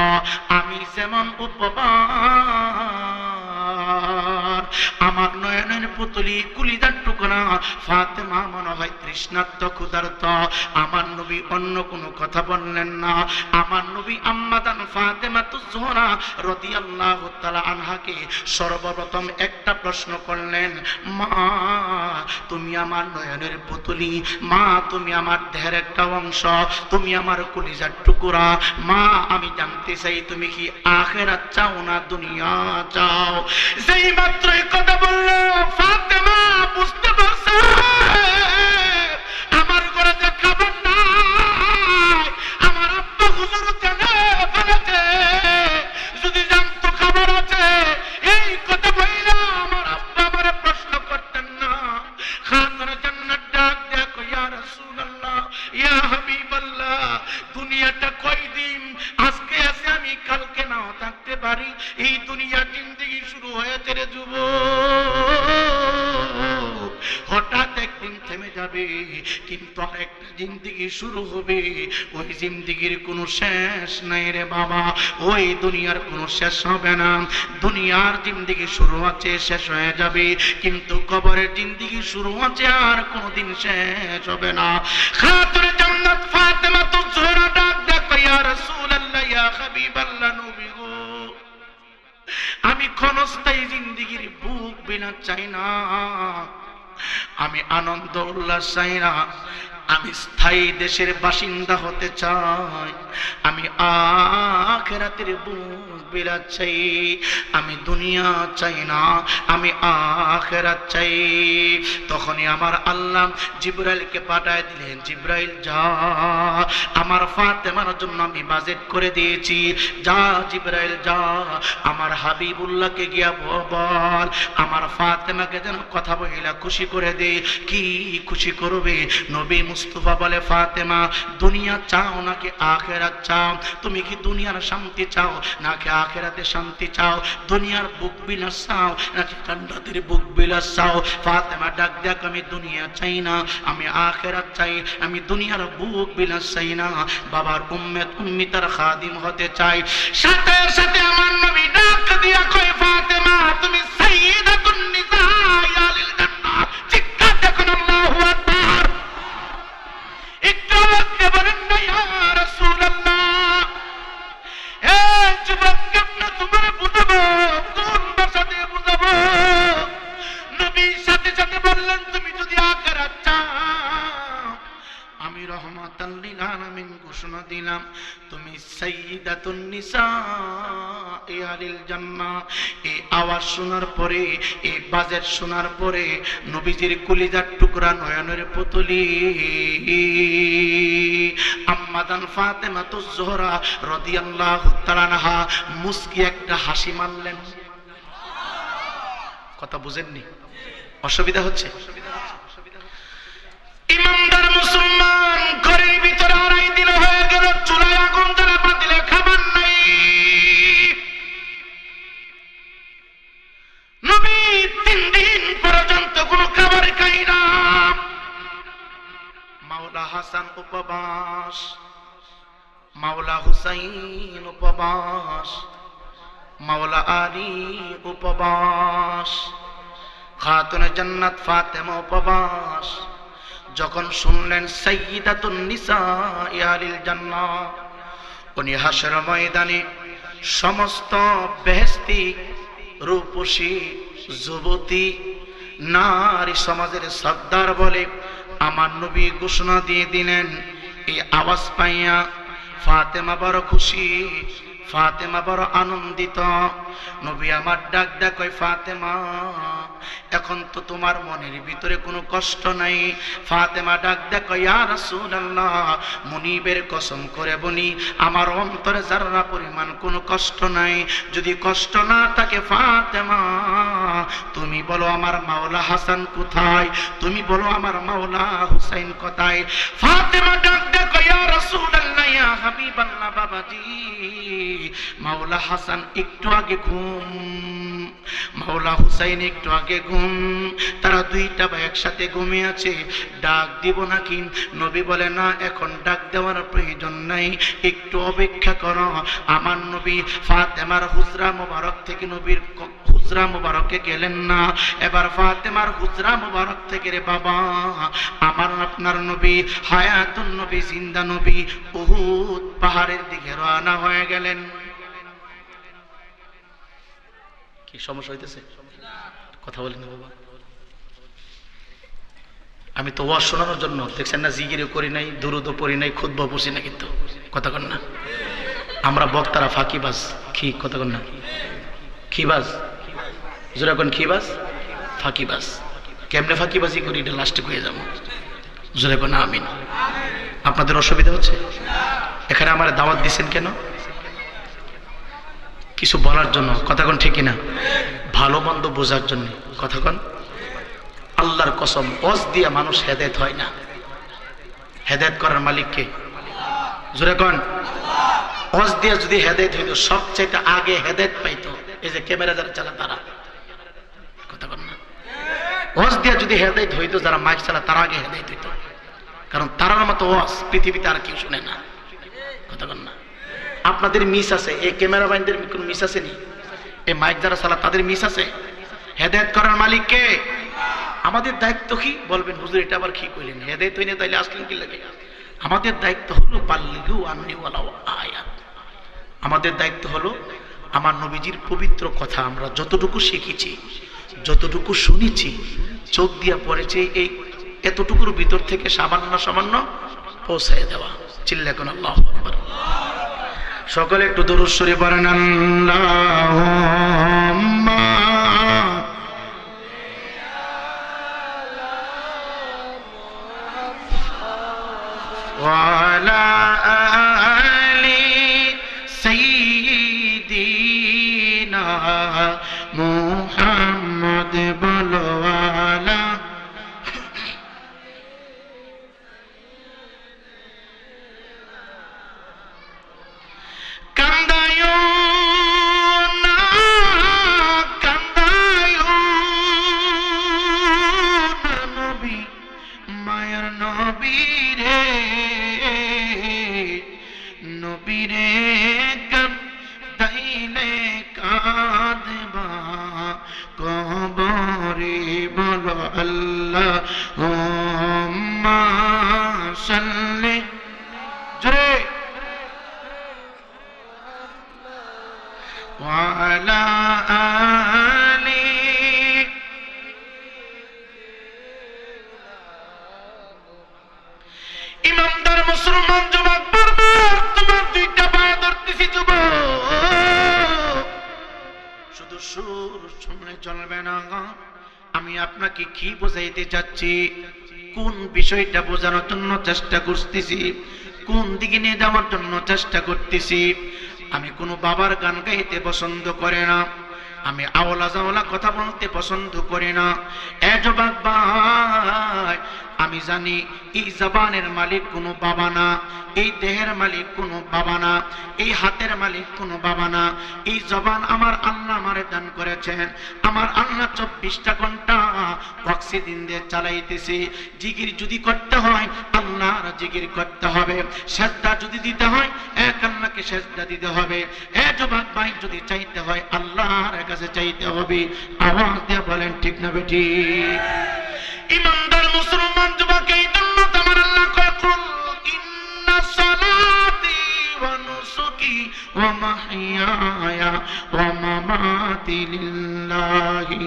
S1: আমি যেমন উপবাস, আমার নয়নের পুতলি কুলিদার টুকরা ফাতেমা মনে হয় তৃষ্ণার্ত ক্ষুধার্ত। আমার নবী অন্য কোনো কথা বললেন না। আমার নবী আম্মাদান ফাতেমাতুজ জোহরা রাদিয়াল্লাহু তাআলা আনহাকে সর্বপ্রথম একটা প্রশ্ন করলেন, মা তুমি আমার নয়নের পুতুলি, মা তুমি আমার দেহের একটা অংশ, তুমি আমার কলিজার টুকরা, মা আমি জানতে চাই তুমি কি আখিরাত চাও না দুনিয়া চাও? যেই মাত্র এই কথা বলল ফাতেমা বুঝতে পারছে আমার ঘরে যে খাবার নাই, আমার আব্বা হুজুর জানে ফেলেছে, যদি জানতো খাবার আছে এই কথা বইলা আমার আব্বা আমারে প্রশ্ন করতেন না। খাতুন জান্নাত ডাক দেখো ইয়া রাসূলুল্লাহ ইয়া হাবিবাল্লাহ, দুনিয়াটা কয়দিন, আজকে আছে আমি কালকে নাও থাকতে পারি, এই দুনিয়া জিন্দেগি শুরু হয়েছে রে যুবক, হঠাৎ একদিন থেমে যাবে কিন্তু আরেকটা জিন্দেগি শুরু হবে, ওই জিন্দেগির কোনো শেষ নাই রে বাবা, ওই দুনিয়ার কোনো শেষ হবে না। দুনিয়ার জিন্দেগি শুরু আছে শেষ হয়ে যাবে, কিন্তু কবরের জিন্দেগি শুরু আছে আর কোনোদিন শেষ হবে না। খাতুন জান্নাত ফাতেমাতুজ জোহরা ডাক দেখো ইয়া রাসূলুল্লাহ ইয়া হাবিবাল্লাহ, নবী গো আমি ক্ষণস্থায়ী জিন্দেগির বুক বিনা চাই না, আমি আনন্দ উল্লাস চাই না, আমি স্থায়ী দেশের বাসিন্দা হতে চাই, আমি আখিরাতের বুক বিলাস চাই, আমি দুনিয়া চাই না, আমি আখিরাত চাই। তখনই আমার আল্লাহ জিবরাইলকে পাঠায় দিলেন, জিবরাইল যা আমার ফাতেমার জন্য আমি বাজেট করে দিয়েছি, যা জিবরাইল যা আমার হাবিবুল্লাহকে গিয়া বল আমার ফাতেমাকে যেন কথা বইলা খুশি করে দে। কি খুশি করবে? নবী মুস্তাফা বলে, ফাতেমা দুনিয়া চাও নাকি আখিরাত চাও? তুমি কি দুনিয়ার শান্তি চাও নাকি আখিরাতে শান্তি চাও? দুনিয়ার বুক বিলাস চাও নাকি জান্নাতের বুক বিলাস চাও? ফাতেমা ডাক দেখ, আমি দুনিয়া চাই না, আমি আখিরাত চাই, আমি দুনিয়ার বুক বিলাস চাই না, বাবার উম্মত উম্মিতার খাদিম হতে চাই। সাথে সাথে আমার নবী ডাক দিয়া কয়, ফাতেমা তুমি সাইয়্যিদাতুন নিসা আলিল জান্নাহ, চিৎকার দেখুন আল্লাহু আকবার। একটু আওয়াজে বলেন না ইয়া রাসূলুল্লাহ। এ যুবক কেমনে তোমারে বুঝাবো, কোন ভাষা দিয়ে বুঝাবো? নবী সাথে সাথে বললেন, তুমি যদি আখিরাত চাও আমি রহমাতাল লিল আলামিন ঘোষণা দিলাম, তুমি সাইয়্যিদাতুন নিসা আলিল জান্নাহ। এই আওয়াজ শোনার পরে, এই বাজেট শোনার পরে নবীজির কলিজার টুকরা নয়নের পুতলি আম্মাদান ফাতেমাতুজ জোহরা রাদিয়াল্লাহু তাআলা আনহা মুস্কি একটা হাসি মারলেন। কথা বুঝেননি? অসুবিধা হচ্ছে? ইমানদার মুসলমান, ঘরের ভিতরে 2.5 দিন হয়ে গেল, চুলায় আগুন জ্বালা পাতিলে খাবার নাই। নবী 3 দিন পর্যন্ত কোনো খাবার খাই না। মাওলা হাসান উপবাস, মাওলা হুসাইন উপবাস, মাওলা আলী উপবাস, খাতুনে জান্নাত ফাতেমা উপবাস। যখন শুনলেন সাইয়্যিদাতুন নিসা আহলিল জান্নাহ, উনি হাসর ময়দানে সমস্ত বেহেশতি রূপসী যুবতী নারী সমাজের সর্দার বলে আমার নবী ঘোষণা দিয়ে দিলেন। এই আওয়াজ পাইয়া ফাতেমা বড় খুশি, ফাতেমা বড় আনন্দিত। নবী আমার ডাক ডাক কই, ফাতেমা এখন তো তোমার মনের ভিতরে কোনো কষ্ট নাই। ফাতেমা ডাক ডাক কই, ইয়া রাসূলুল্লাহ, মুনিবের কসম করে বলি আমার অন্তরে যারা পরিমাণ কোনো কষ্ট নাই। যদি কষ্ট না থাকে ফাতেমা, তুমি বলো আমার মাওলা হাসান কোথায়, তুমি বলো আমার মাওলা হুসাইন কোথায়। ফাতেমা ডাক ডাক কই, ইয়া রাসূলুল্লাহ, ইয়া হাবিবাল্লাহ, বাবাজি মাওলা হাসান একটু আগে ঘুম, মাওলা হুসাইন একটু আগে ঘুম, তারা দুইটা ভাই একসাথে ঘুমিয়ে আছে, ডাক দিব নাকি? নবী বলে না, এখন ডাক দেওয়ার প্রয়োজন নাই, একটু অপেক্ষা করো। আমার নবী ফাতেমার হুজরা মুবারক থেকে নবীর হুজরা মুবারকে গেলেন না, এবার ফাতেমার হুজরা মুবারক থেকে রে বাবা আমার আপনার নবী হায়াতুন নবী জিন্দা নবী উহুদ পাহাড়ের দিকে রওনা হয়ে গেলেন। কি সমস্যা হইতেছে? কথা বলেন না বাবা। আমি তো ওয়াজ শোনানোর জন্য, দেখছেন না, জিকিরও করি নাই, দুরুদও পড়ি নাই, খুতবা পড়ছি না, কিন্তু কথা কন না। আমরা বক্তারা ফাঁকিবাজ। কি কথা কন না? খিবাজ, জোরে কোন খিবাজ? ফাঁকিবাজ। কেমনে ফাঁকিবাজি করি এটা লাস্টে হয়ে যাবো। জোরে কোন আমিন। আপনাদের অসুবিধা হচ্ছে? এখানে আমার দাওয়াত দিচ্ছেন কেন? কিছু বলার জন্য, কথা কোন ঠিক না? ভালো মন্দ বোঝার জন্য, কথা কোন। আল্লাহর কসম, ওয়াজ দিয়া মানুষ হেদায়েত হয় না। হেদায়েত করার মালিক কে? জোরে কোন। ওয়াজ দিয়া যদি হেদায়েত হইতো, সবচেয়ে আগে হেদায়েত পাইতো এই যে ক্যামেরা যারা চালা তারা, কথা কোন না। ওয়াজ দিয়া যদি হেদায়েত হইতো, যারা মাইক চালা তারা আগে হেদায়েত হইতো, কারণ তারার মতো ওয়াজ পৃথিবীতে আর কেউ শুনে না, কথা কোন না। আপনাদের মিস আছে, এই ক্যামেরা বাইনদের কোন মিস আছে নি? এই মাইক যারা চালা তাদের মিস আছে? হেদায়েত করার মালিক কে? আমাদের দায়িত্ব কি? বলবেন হুজুর এটা আবার কি কইলেন? হেদায়েত হইনে তাইলে আসলেন কি লাগে? আমাদের দায়িত্ব হলো বাল্লিগু আন্নি ওয়ালাউ আয়াত। আমাদের দায়িত্ব হলো আমার নবীজির পবিত্র কথা আমরা যতটুকু শিখেছি, যতটুকু শুনেছি, চোখ দিয়া পড়েছে, এই এতটুকুর ভিতর থেকে সামান্য সামান্য পৌঁছায় দেওয়া। চিল্লা কোন আল্লাহু আকবার। সকলে একটু দরুদ শরীফ পড়েন। আল্লাহুম্মা ওয়া আলা আলি সাইয়্যিদিনা মুহাম্মদ বলো আলা। কান্দায়ো না, কান্দায়ো না নবী, মায়ের নবী রে, নবী রে কান্দাইলে কাঁদবা কবরে বলো আল্লাহুম্মা সাল্লি। জোরে ওয়ালা আলি। ইমানদার মুসলমান যুবক বারবার তোমার দুইটা পায়ে ধরতেছি যুবক, শুধু সুর শুনলে চলবে না। আমি আপনাকে কি বোঝাইতে চাচ্ছি, কোন বিষয়টা বোঝানোর জন্য চেষ্টা করতেছি, কোন দিকে নিয়ে যাওয়ার জন্য চেষ্টা করতেছি। আমি কোনো বাবার গান গাইতে পছন্দ করে না, আমি আওলা জাওলা কথা বলতে পছন্দ করি না। এ যুবক ভাই, আমি জানি এই জবানের মালিক কোনো বাবা না, এই দেহের মালিক কোনো বাবা না, এই হাতের মালিক কোনো বাবা না। এই জবান আমার আল্লাহ আমারে দান করেছেন। আমার আল্লাহ 24টা ঘন্টা অক্সিজেন দিয়ে চালাইতেছে। জিকির যদি করতে হয় আল্লাহর জিকির করতে হবে, সেজদা যদি দিতে হয় এক আল্লাহকে সেজদা দিতে হবে। যুবক ভাই, যদি চাইতে হয় আল্লাহর কাছে চাইতে হবে। আওয়াজ দিয়ে বলেন ঠিক না বেটি? ইমানদার মুসলমান যুবক, এই জন্য তোমার আল্লাহ কয় কুল ইন্না সালাতি ওয়া নুসুকি ওয়া মাহইয়ায়া ওয়া মামাতি লিল্লাহি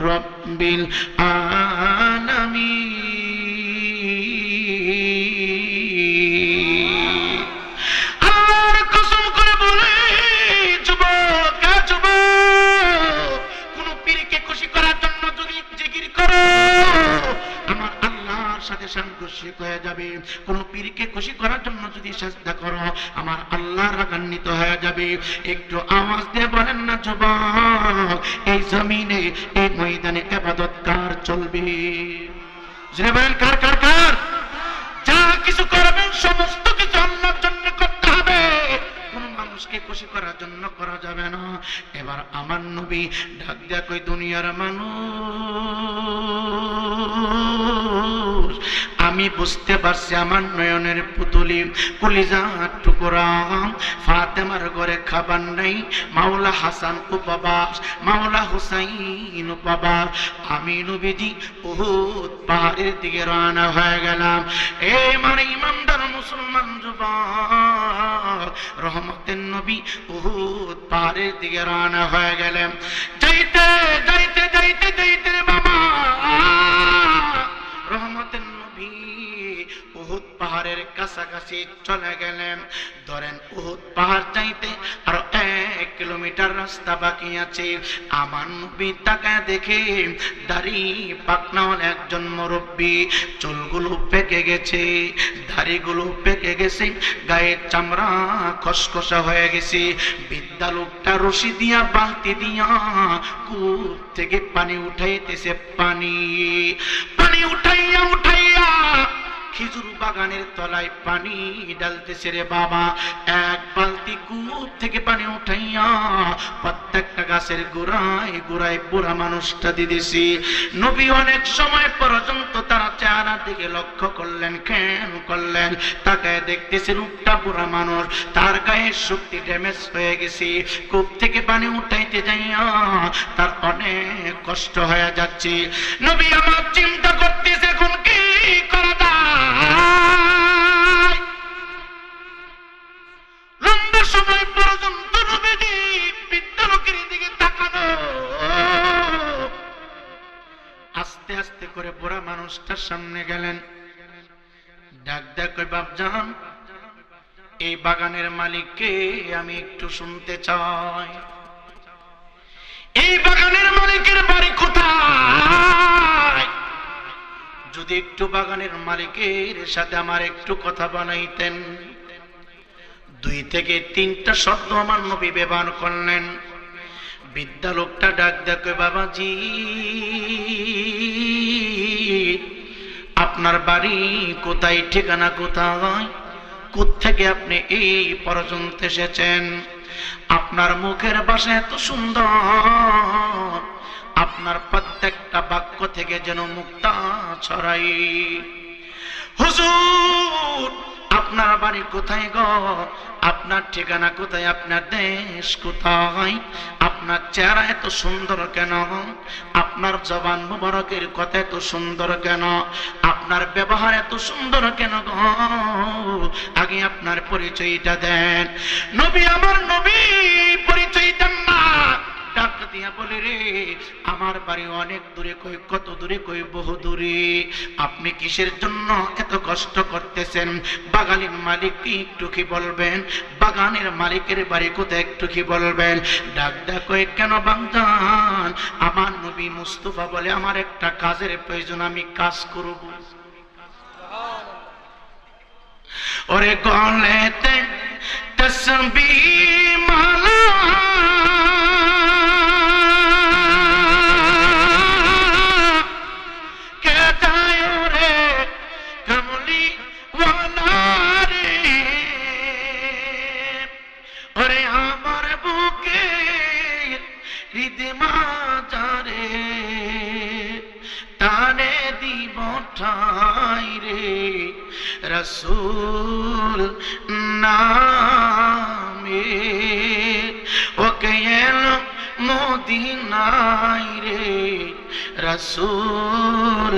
S1: রাব্বিল আলামিন। আল্লাহর কসম করে বলে যুবক, কোন পীরকে খুশি করার জন্য যদি জিকির করো আমার আল্লাহর সাথে সাংঘর্ষিক হয়ে যাবে। কোন পীরকে খুশি করার জন্য যদি সাজদা করো আমার আল্লাহ রাগান্বিত হয়ে যাবে। একটু আওয়াজ দিয়ে বলেন না যুবক, এই জমিনে এই ময়দানে ইবাদত কার চলবে? জোরে বলেন কার কার কার? যা কিছু করবেন সমস্ত কিছু আল্লাহর জন্য করতে হবে, কোন মানুষকে খুশি করার জন্য করা যাবে না। এবার আমার নবী ডাক দেয়া কই দুনিয়ার মানুষ, আমি বুঝতে পারছি আমার নয়নের পুতুলি কলিজার টুকরা ফাতেমার ঘরে খাবার নাই, মাওলা হাসান উপবাস, মাওলা হুসাইন উপবাস। আমি নবীজি উহুদ পাহাড়ের দিকে রওনা হয়ে গেলাম। এই মানে ইমানদার মুসলমান যুবক, রহমতের নবী উহুদ পাহাড়ের দিকে রওনা হয়ে গেলেন। যাইতে যাইতে যাইতে যাইতে রে বাবা, রহমতের নবী উহুদ পাহাড়ের কাছাকাছি চলে গেলেন। ধরেন উহুদ পাহাড় যাইতে আরো 1 কিলোমিটার রাস্তা বাকি আছে। আমার নবী তাকায় দেখে দাড়ি পাকনাওয়ালা একজন মুরব্বী, চুলগুলো পেকে গেছে, দাড়িগুলো পেকে গেছে, গায়ের চামড়া খসখসা হয়ে গেছে। বৃদ্ধা লোকটা রশি দিয়া বালতি দিয়া কূপ থেকে পানি উঠাইতেছে। পানি উঠাইয়া উঠাইয়া খেজুর বাগানের তলায় পানি ঢালতেছে রে বাবা। এক বালতি কূপ থেকে পানি উঠাইয়া প্রত্যেকটা গাছের গোড়ায় গোড়ায় বুড়া মানুষটা দিতেছি। নবী অনেক সময় পর্যন্ত তারা চেহারার দিকে লক্ষ্য করলেন, খেয়াল করলেন, তাকায় দেখতেছে লোকটা বুড়া মানুষ, তার গায়ের শক্তি ড্যামেজ হয়ে গেছে। কূপ থেকে পানি উঠাইতে যাইয়া তার অনেক কষ্ট হয়ে যাচ্ছে। নবী আমার চিন্তা করতেছে এখন কি করা যায়। লম্বা সময় পর্যন্ত নবীজি বিদ্যালোকের দিকে তাকানো। আস্তে আস্তে করে বুড়া মানুষটার সামনে গেলেন, ডাক ডাক কই বাপজান, এই বাগানের মালিককে আমি একটু শুনতে চাই। এই বাগানের মালিকের বাড়ি কোথায়? যদি একটু বাগানের মালিকের সাথে আমার একটু কথা বানাইতেন। 2 থেকে 3টা শব্দ আমার নবী ব্যবহার করলেন। বৃদ্ধা লোকটা ডাক দেখে, বাবাজি আপনার বাড়ি কোথায়, ঠিকানা কোথায়, কোত্থেকে আপনি এই পর্যন্ত এসেছেন? আপনার মুখের ভাষা এত সুন্দর, আপনার প্রত্যেকটা বাক্য থেকে যেন মুক্তা ছড়াই। হুজুর আপনার বাড়ি কোথায় গো? আপনার ঠিকানা কোথায়? আপনার দেশ কোথায়? আপনার চেহারা এত সুন্দর কেন? আপনার জবান মুবারকের কথা এত সুন্দর কেন? আপনার ব্যবহার এত সুন্দর কেন গো? আগে আপনার পরিচয়টা দেন। নবী আমার নবী পরিচয় দেন না, ডাক দিয়া বলে রে আমার বাড়ি অনেক দূরে। কই কত দূরে? কই বহু দূরে। আপনি কিসের জন্য এত কষ্ট করতেছেন? বাগানের মালিক কি একটু কি বলবেন? বাগানের মালিকের বাড়ি কোথায় একটু কি বলবেন? ডাক ডাক কই কেন বাগদান? আমার নবী মুস্তাফা বলে আমার একটা কাজের প্রয়োজন, আমি কাজ করব। ওরে গলেতে তসবিহ মালা কে যায় রে হৃদ মাজারে তারে দিব ঠাই রে রাসূল নামে ওকে এলো মদিনায় রে রাসূল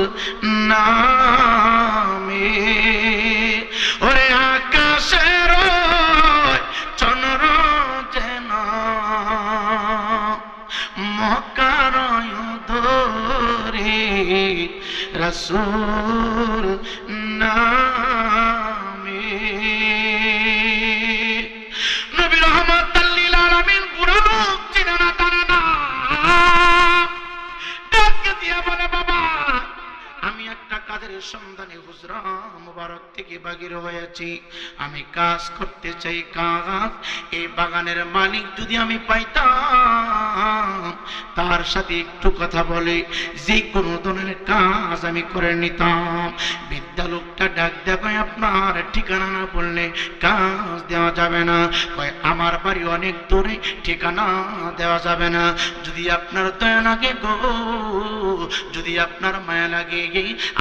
S1: নামে ওরে আকাশের চন্দ্র যেন মক্কার ধরে রাসূল নামে নবী রহমাতুল লিল আলামিন পুরো লোক চিনে না তারা না ডাক দিয়া বলে বাবা আমি একটা কাজের সন্ধানে হুজরা মুবারক থেকে বাগির হয়েছি আমি কাজ করতে চাই কাজ এই বাগানের মালিক যদি আমি পাইতাম তার সাথে একটু কথা বলে যে কোনো ধরনের কাজ আমি করে নিতাম বিদ্যা লোকটা ডাক দেয় আপনার ঠিকানা না বললে কাজ দেওয়া যাবে না আমার বাড়ি অনেক দূরে ঠিকানা দেওয়া যাবে না যদি আপনার দয়া লাগে গো যদি আপনার মায়া লাগে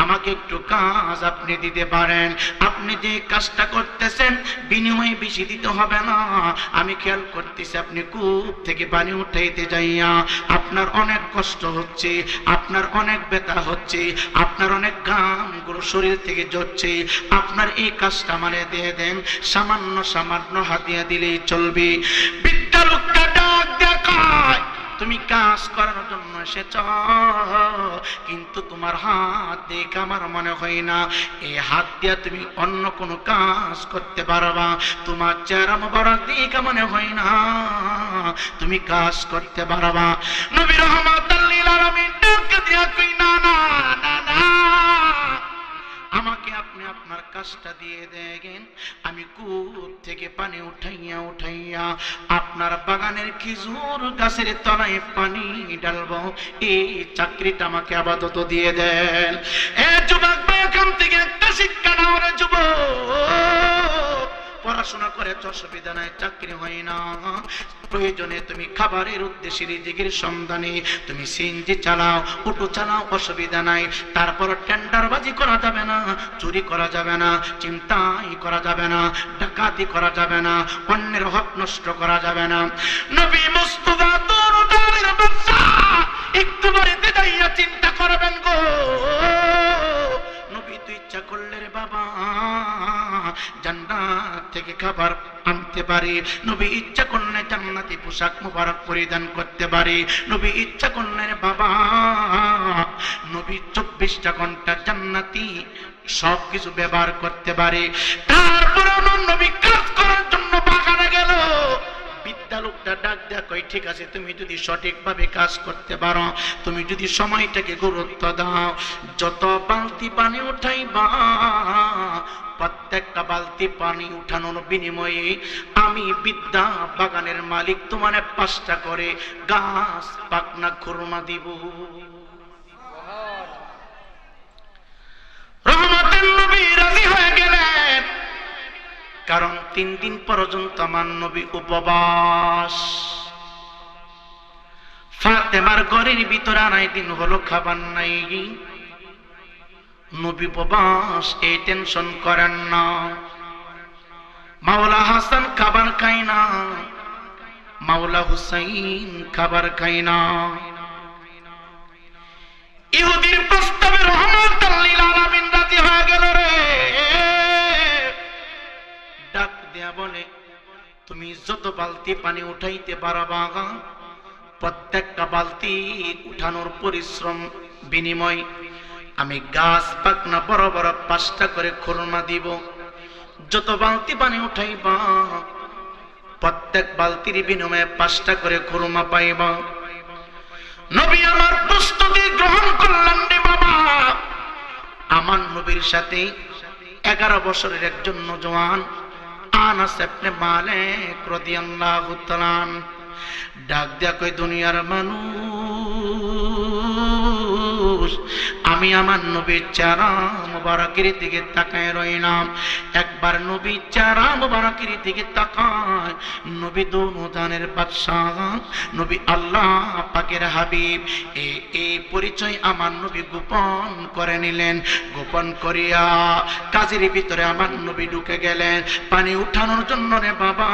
S1: আমাকে একটু কাজ আপনি দিতে পারেন আপনি যে কাজটা করতেছেন বিনিময়ে বেশি দিতে হবে না আমি খেয়াল করতেছি আপনি কূপ থেকে পানি উঠাইতে যাইয়া আপনার অনেক কষ্ট হচ্ছে আপনার অনেক ব্যথা হচ্ছে আপনার অনেক ঘামগুলো শরীর থেকে ঝরছে আপনার এই কাজটা মানে দিয়ে দেন সামান্য সামান্য হাতিয়া দিলেই চলবে বিদ্যা লোকটা ডাক দেখায় তুমি কাজ করার জন্য এসেছ কিন্তু তোমার হাত দেখে আমার মনে হয় না এই হাত দিয়ে তুমি অন্য কোনো কাজ করতে পারবা তোমার চেহারা মোবারক দেখে মনে হয় না তুমি কাজ করতে পারবা নবী রহমাতুল লিল আলামিন ডাক দিয়া কই না না না না আমাকে আপনি আপনার কাজটা দিয়ে দেন আমি কূপ থেকে পানি উঠাইয়া উঠাইয়া আপনার বাগানের খেজুর গাছের তলায় পানি ঢালবো এই চাকরিটা আমাকে আপাতত দিয়ে দেন এ যুবক ভাই এখান থেকে একটা শিক্ষা নাও রে যুবক পড়াশোনা করে অসুবিধা নাই চাকরি হয় না প্রয়োজনে তুমি খাবারের উদ্দেশ্যে রিজিকের সন্ধানে তুমি সিএনজি চালাও অটো চালাও অসুবিধা নাই তারপর টেন্ডারবাজি করা যাবে না চুরি করা যাবে না চিন্তাই করা যাবে না ডাকাতি করা যাবে না অন্যের হক নষ্ট করা যাবে না নবী মুস্তাফা দরুদারের বাদশা একটু বাড়িতে যাইয়া চিন্তা করবেন গো নবী তুই ইচ্ছা করলে রে বাবা জান্নাত থেকে খাবার আনতে পারি নবী ইচ্ছা করলে জান্নাতি পোশাক মুবারক পরিধান করতে পারি নবী ইচ্ছা করলে বাবা নবী 24টা ঘন্টা জান্নাতি সবকিছু ব্যবহার করতে পারে তারপর নবী কাজ করার জন্য বাগানে গেল বিদ্যা লোকটা ডাক দেয়া কই ঠিক আছে তুমি যদি সঠিকভাবে কাজ করতে পারো তুমি যদি সময়টাকে গুরুত্ব দাও যত বালতি পানি উঠাইবা প্রত্যেকটা বালতি পানি উঠানোর বিনিময়ে আমি বিদ্যা বাগানের মালিক তোমার 5টা করে গাছ পাকনা খুরমা দিব রহমতের নবী রাজি হয়ে গেলেন কারণ 3 দিন পর্যন্ত আমার নবী উপবাস ফাতেমার ঘরের ভিতরে আড়াই দিন হলো খাবার নাই নবী উপবাস এই টেনশন করেন না মাওলা হাসান খাবার খায় না মাওলা হুসাইন খাবার খায় না ইহুদির প্রস্তাবে রহমাতুল লিল আলামিন রাজি হয়ে গেল রে ডাক দেয়া বলে তুমি যত বালতি পানি উঠাইতে পারবা প্রত্যেকটা বালতি উঠানোর পরিশ্রম বিনিময় আমি গাছ পাকনা বড় বড় 5টা করে খুরমা দিব যত বালতি পানি উঠাইবা প্রত্যেক বালতির বিনিময়ে 5টা করে খুরমা পাইবা নবী আমার প্রস্তুতি গ্রহণ করলেন রে বাবা আমার নবীর সাথে 11 বছরের একজন নওজোয়ান আনাস ইবনে মালিক রাদিয়াল্লাহু তাআলা ডাক দেয়া কই দুনিয়ার মানুষ আমি আমার নবীর চেহারা মুবারকের দিকে তাকায় রইলাম। একবার নবীর চেহারা মুবারকের দিকে তাকায়, নবী দোজানের বাদশাহ, নবী আল্লাহ পাকের হাবিব, এই পরিচয় আমার নবী গোপন করে নিলেন। গোপন করিয়া কাজের ভিতরে আমার নবী ঢুকে গেলেন পানি উঠানোর জন্য। রে বাবা,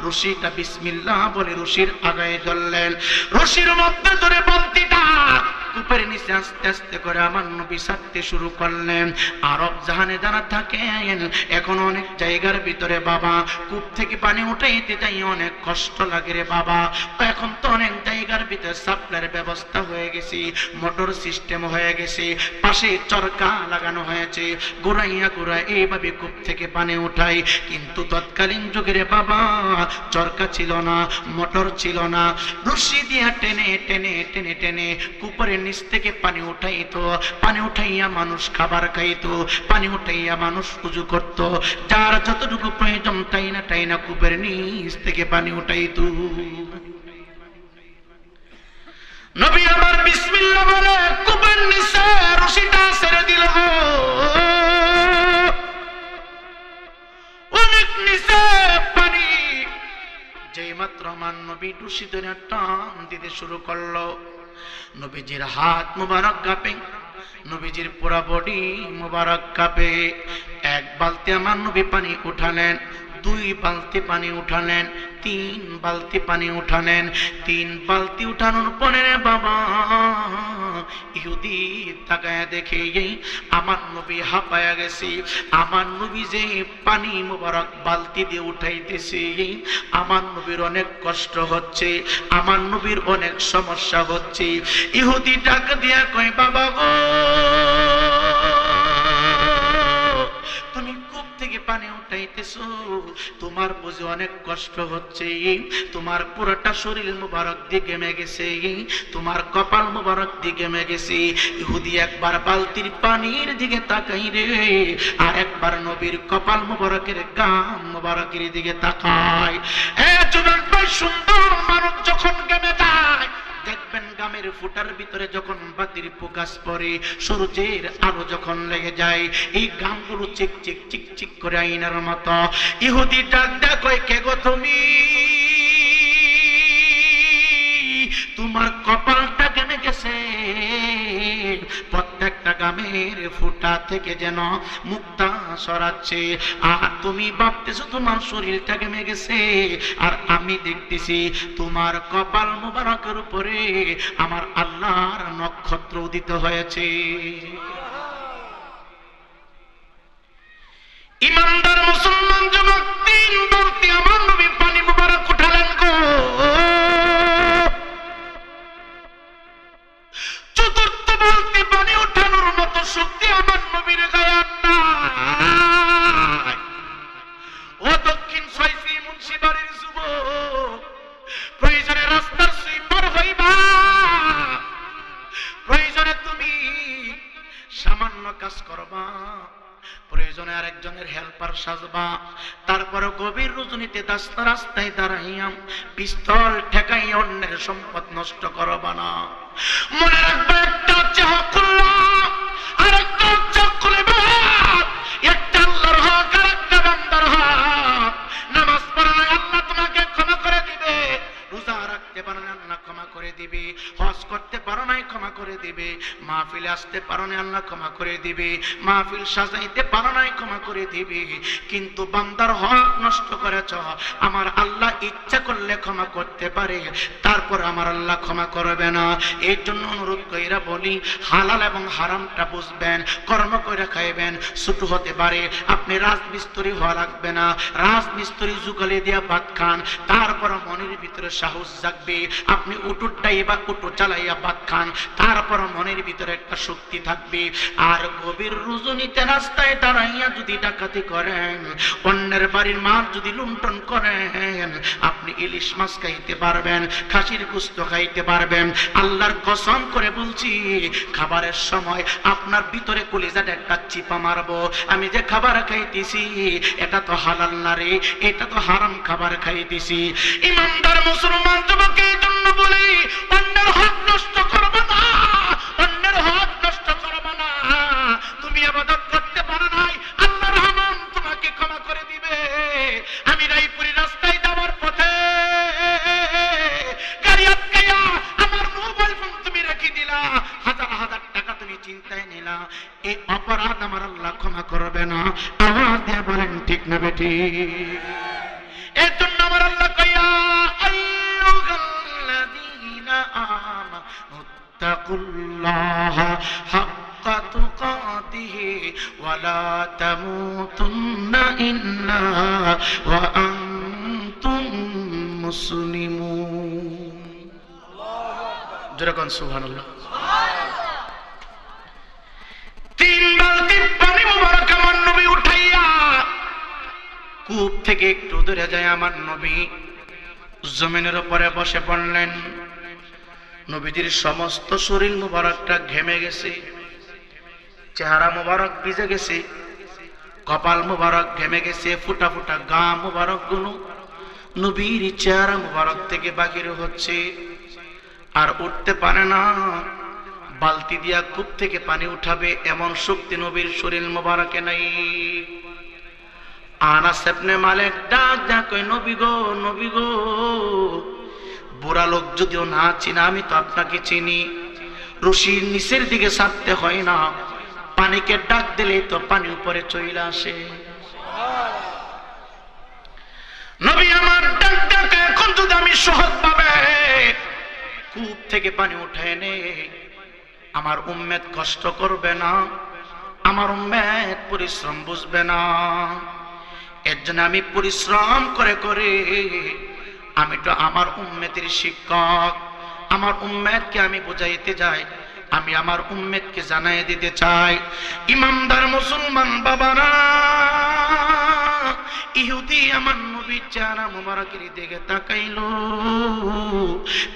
S1: রশিটা বিসমিল্লাহ বলে রশির আগায় ধরলেন, রশির মধ্যে ধরে বালতিটা কূপের নিচে আস্তে আস্তে করে আমার নবী ছাড়তে শুরু করলেন। আরব জাহানে যারা থাকেন, এখন অনেক জায়গার ভিতরে বাবা কূপ থেকে পানি উঠাইতে যাই অনেক কষ্ট লাগে রে বাবা। এখন তো অনেক জায়গার ভিতরে সাপ্লাইয়ের ব্যবস্থা হয়ে গেছে, মোটর সিস্টেম হয়ে গেছে, পাশে চরকা লাগানো হয়েছে, ঘুরাইয়া ঘুরাই এইভাবে কূপ থেকে পানি উঠাই। কিন্তু তৎকালীন যুগের বাবা চরকা ছিল না, মোটর ছিল না, রশি দিয়া টেনে টেনে টেনে টেনে কূপের নিচ থেকে পানি উঠাইতো। পানি উঠাইয়া মানুষ খাবার খাইতো, পানি উঠাইয়া মানুষ উযু করত, যার যতটুকু প্রয়োজন টাইনা টাইনা কূপের নিচ থেকে পানি উঠাইতো। নবী আমার বিসমিল্লাহ বলে কূপের নিচে রশিটা ছেড়ে দিল। অনেক নিচে পানি, যেই মাত্র আমার নবী রশি ধরে টান দিতে শুরু করলো, নবীজির হাত মুবারক কাঁপে, নবীজির পুরা বডি মুবারক কাঁপে। এক বালতি আমার নবী পানি উঠালেন, 2 বালতি পানি উঠালেন, 3 বালতি পানি উঠালেন। 3 বালতি উঠানোর পরে বাবা ইহুদি তাকায় দেখে আমার নবী হাঁপায়া গেছে। আমার নবী যে পানি মুবারক বালতি দিয়ে উঠাইতেছে, আমার নবীর অনেক কষ্ট হচ্ছে, আমার নবীর অনেক সমস্যা হচ্ছে। ইহুদি ডাক দিয়া কয়, বাবা গো, তুমি কূপ থেকে পানি উঠাইতেছো, তোমার বুঝি অনেক কষ্ট হচ্ছে, তোমার পুরোটা শরীর মুবারক দিয়ে ঘেমে গেছে, তোমার কপাল মুবারক দিয়ে ঘেমে গেছে। ইহুদি একবার বালতির পানির দিকে তাকাই রে, আর একবার নবীর কপাল মুবারকের গাম মুবারকের দিকে তাকায়। যুবক ভাই, সুন্দর মানুষ যখন ঘেমে যায়, দেখবেন গামের ফুটার ভিতরে যখন বাতির প্রকাশ পড়ে, সূর্যের আলো যখন লেগে যায়, এই গামগুলো চিক চিক চিক চিক করে আইনার মতো। ইহুদি ডাক দেয়া কয়, কে গো তুমি? তোমার কপালটা ঘেমে গেছে, প্রত্যেকটা গামের ফুটা থেকে যেন মুক্তা সরাচ্ছে, আর তুমি ভাবতেছো তোমার শরীরটা ঘেমে গেছে, আর আমি দেখতেছি তোমার কপাল মুবারকের উপরে আমার আল্লাহর নক্ষত্র উদিত হয়েছে। ইমানদার মুসলমান যুবক, 3 বালতি আমার নবী পানি মুবারক উঠালেন গো। চতুর্থ বালতি পানি উঠানোর মতো শক্তি আমার নবীর গায়ে নাই। ও দক্ষিণ 6 মুন্সিবাড়ির যুবক, প্রয়োজনে রাস্তার সুইপার হইবা, প্রয়োজনে তুমি সামান্য কাজ করবা, প্রয়োজনে আরেকজনের হেল্পার সাজবা, তারপরে গভীর রজনীতে রাস্তায় দাঁড়াইয়া পিস্তল ঠেকাই অন্যের সম্পদ নষ্ট করবা না। মনে রাখবে, একটা হচ্ছে হকুল্লাহ, আরেকটা হচ্ছে হকুল ইবাদ। একটা আল্লাহর হক, আরেকটা বান্দার হক। নামাজ পড়লে আল্লাহ তোমাকে ক্ষমা করে দিবে, রোজা রাখতে পারলে আল্লাহ ক্ষমা করে দিবে, হজ করতে পারো নাই ক্ষমা করে দিবে, মাহফিলে আসতে পারো নাই আল্লাহ ক্ষমা করে দিবে, মাহফিল সাজাইতে পারো নাই ক্ষমা করে দিবে। কিন্তু বান্দার হক নষ্ট করেছ, আমার আল্লাহ ইচ্ছা করলে ক্ষমা করতে পারে, তারপর আমার আল্লাহ ক্ষমা করবে না। এই জন্য অনুরোধ কইরা বলি, হালাল এবং হারামটা বুঝবেন, কর্ম করে খাইবেন। ছোট হতে পারে, আপনি রাজমিস্ত্রি হওয়া লাগবে না, রাজমিস্ত্রি জুগালি দিয়া ভাত খান, তারপর মনের ভিতরে সাহস জাগবে, আপনি উটুটাই বা উটু চালাইয়া ভাত খান, তারপর মনের ভিতরে একটা শক্তি থাকবে। আর গভীর রজনীতে রাস্তায় দাঁড়াইয়া যদি ডাকাতি করেন, অন্যের বাড়ির মাছ যদি লুণ্ঠন করেন, আপনি ইলিশ মাছ খাইতে পারবেন, খাসির গোশত খাইতে পারবেন। আল্লাহর কসম করে বলছি, খাবারের সময় আপনার ভিতরে কলিজাটা একটা চিপা মারবো, আমি যে খাবার খাইতেছি এটা তো হালাল না রে, এটা তো হারাম খাবার খাইতেছি। ইমানদার মুসলমান যুবকের জন্য বলি, অন্যের হক নষ্ট করবে না, ঠিক? এর জন্য আমার আল্লাহ কইয়া আইয়ুহাল্লাযীনা আমানুত্তাকুল্লাহা হাক্কা তুকাতিহি ওয়া লা তামুতুন্না ইল্লা ওয়া আনতুম মুসলিমুন। যেরকম সুবহানাল্লাহ। তিন বালতি পানি মুবারক আমার নবী উঠাইয়া কূপ থেকে একটু দূরে যায় আমার নবী জমিনের উপরে বসে পড়লেন। নবীজির সমস্ত শরীর মুবারকটা ঘেমে গেছে, চেহারা মুবারক ভিজে গেছে, কপাল মুবারক ঘেমে গেছে, ফুটা ফুটা গা মুবারক গুলো নবীর চেহারা মুবারক থেকে বাহির হচ্ছে। আর উঠতে পারে না, বালতি দিয়া কূপ থেকে পানি উঠাবে এমন শক্তি নবীর শরীর মুবারকে নাই। আনাস ইবনে মালিক ডাক ডাক কই, নবী গো, নবী গো, বুড়া লোক যদিও না চিনা আমি তো আপনাকে চিনি। রশির নিচের দিকে ছাড়তে হয় না, পানিকে ডাক দিলে তো পানি উপরে চলে আসে। নবী আমার ডাক ডাক, এখন যদি আমি সহজ ভাবে কূপ থেকে পানি উঠায় নে, আমার উম্মত কষ্ট করবে না, আমার উম্মত পরিশ্রম বুঝবে না। এর জন্য আমি পরিশ্রম করে করে আমি তো আমার উম্মতের শিক্ষক, আমার উম্মতকে আমি বুঝাইতে যাই, আমি আমার উম্মতকে জানাই দিতে চাই। ইমানদার মুসলমান বাবারা, ইহুদি আমার নবীর চেহারা মুবারকের দিকে তাকাইলো,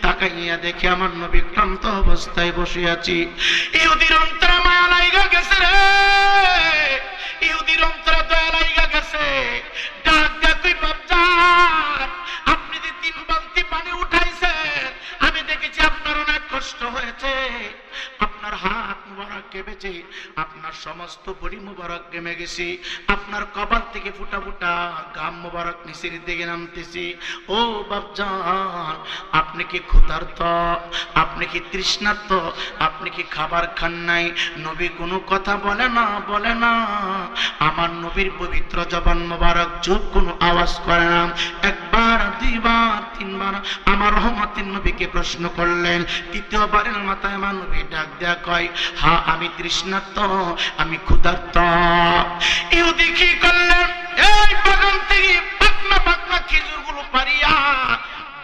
S1: তাকাইয়া দেখে আমার নবী ক্লান্ত অবস্থায় বসে আছি। ইহুদির অন্তরে মায়া লাইগা গেছে রে, ইহুদির অন্তরে দয়া লাইগা গেছে। ডাক ডাক কই, বাপজান, আপনি যে 3 বালতি পানি উঠাইছেন, আমি দেখেছি আপনার অনেক কষ্ট হয়েছে, আপনার হাত মুবারক কেঁপেছে, আপনার সমস্ত বডি মুবারক ঘেমে গেছে, আপনার কপাল থেকে ফুটা ফুটা গাম মুবারক নিচের দিকে নামতেছে। ও বাপজান, আপনি কি ক্ষুধার্ত, আপনি কি তৃষ্ণার্ত, আপনি কি খাবার খান নাই? নবী কোনো কথা বলে না, বলে না। আমার নবীর পবিত্র জবান মুবারক চুপ, কোনো আওয়াজ করে না। একবার, দুইবার, তিনবার আমার রহমতের নবীকে প্রশ্ন করলেন। তৃতীয়বারের মাথায় আমার নবী ডাক দেয়া কয়, হ্যাঁ আমি তৃষ্ণার্ত, আমি ক্ষুধার্ত। ইহুদি কি করলেন? এই বাগান থেকে পাকনা পাকনা খেজুরগুলো পারিয়া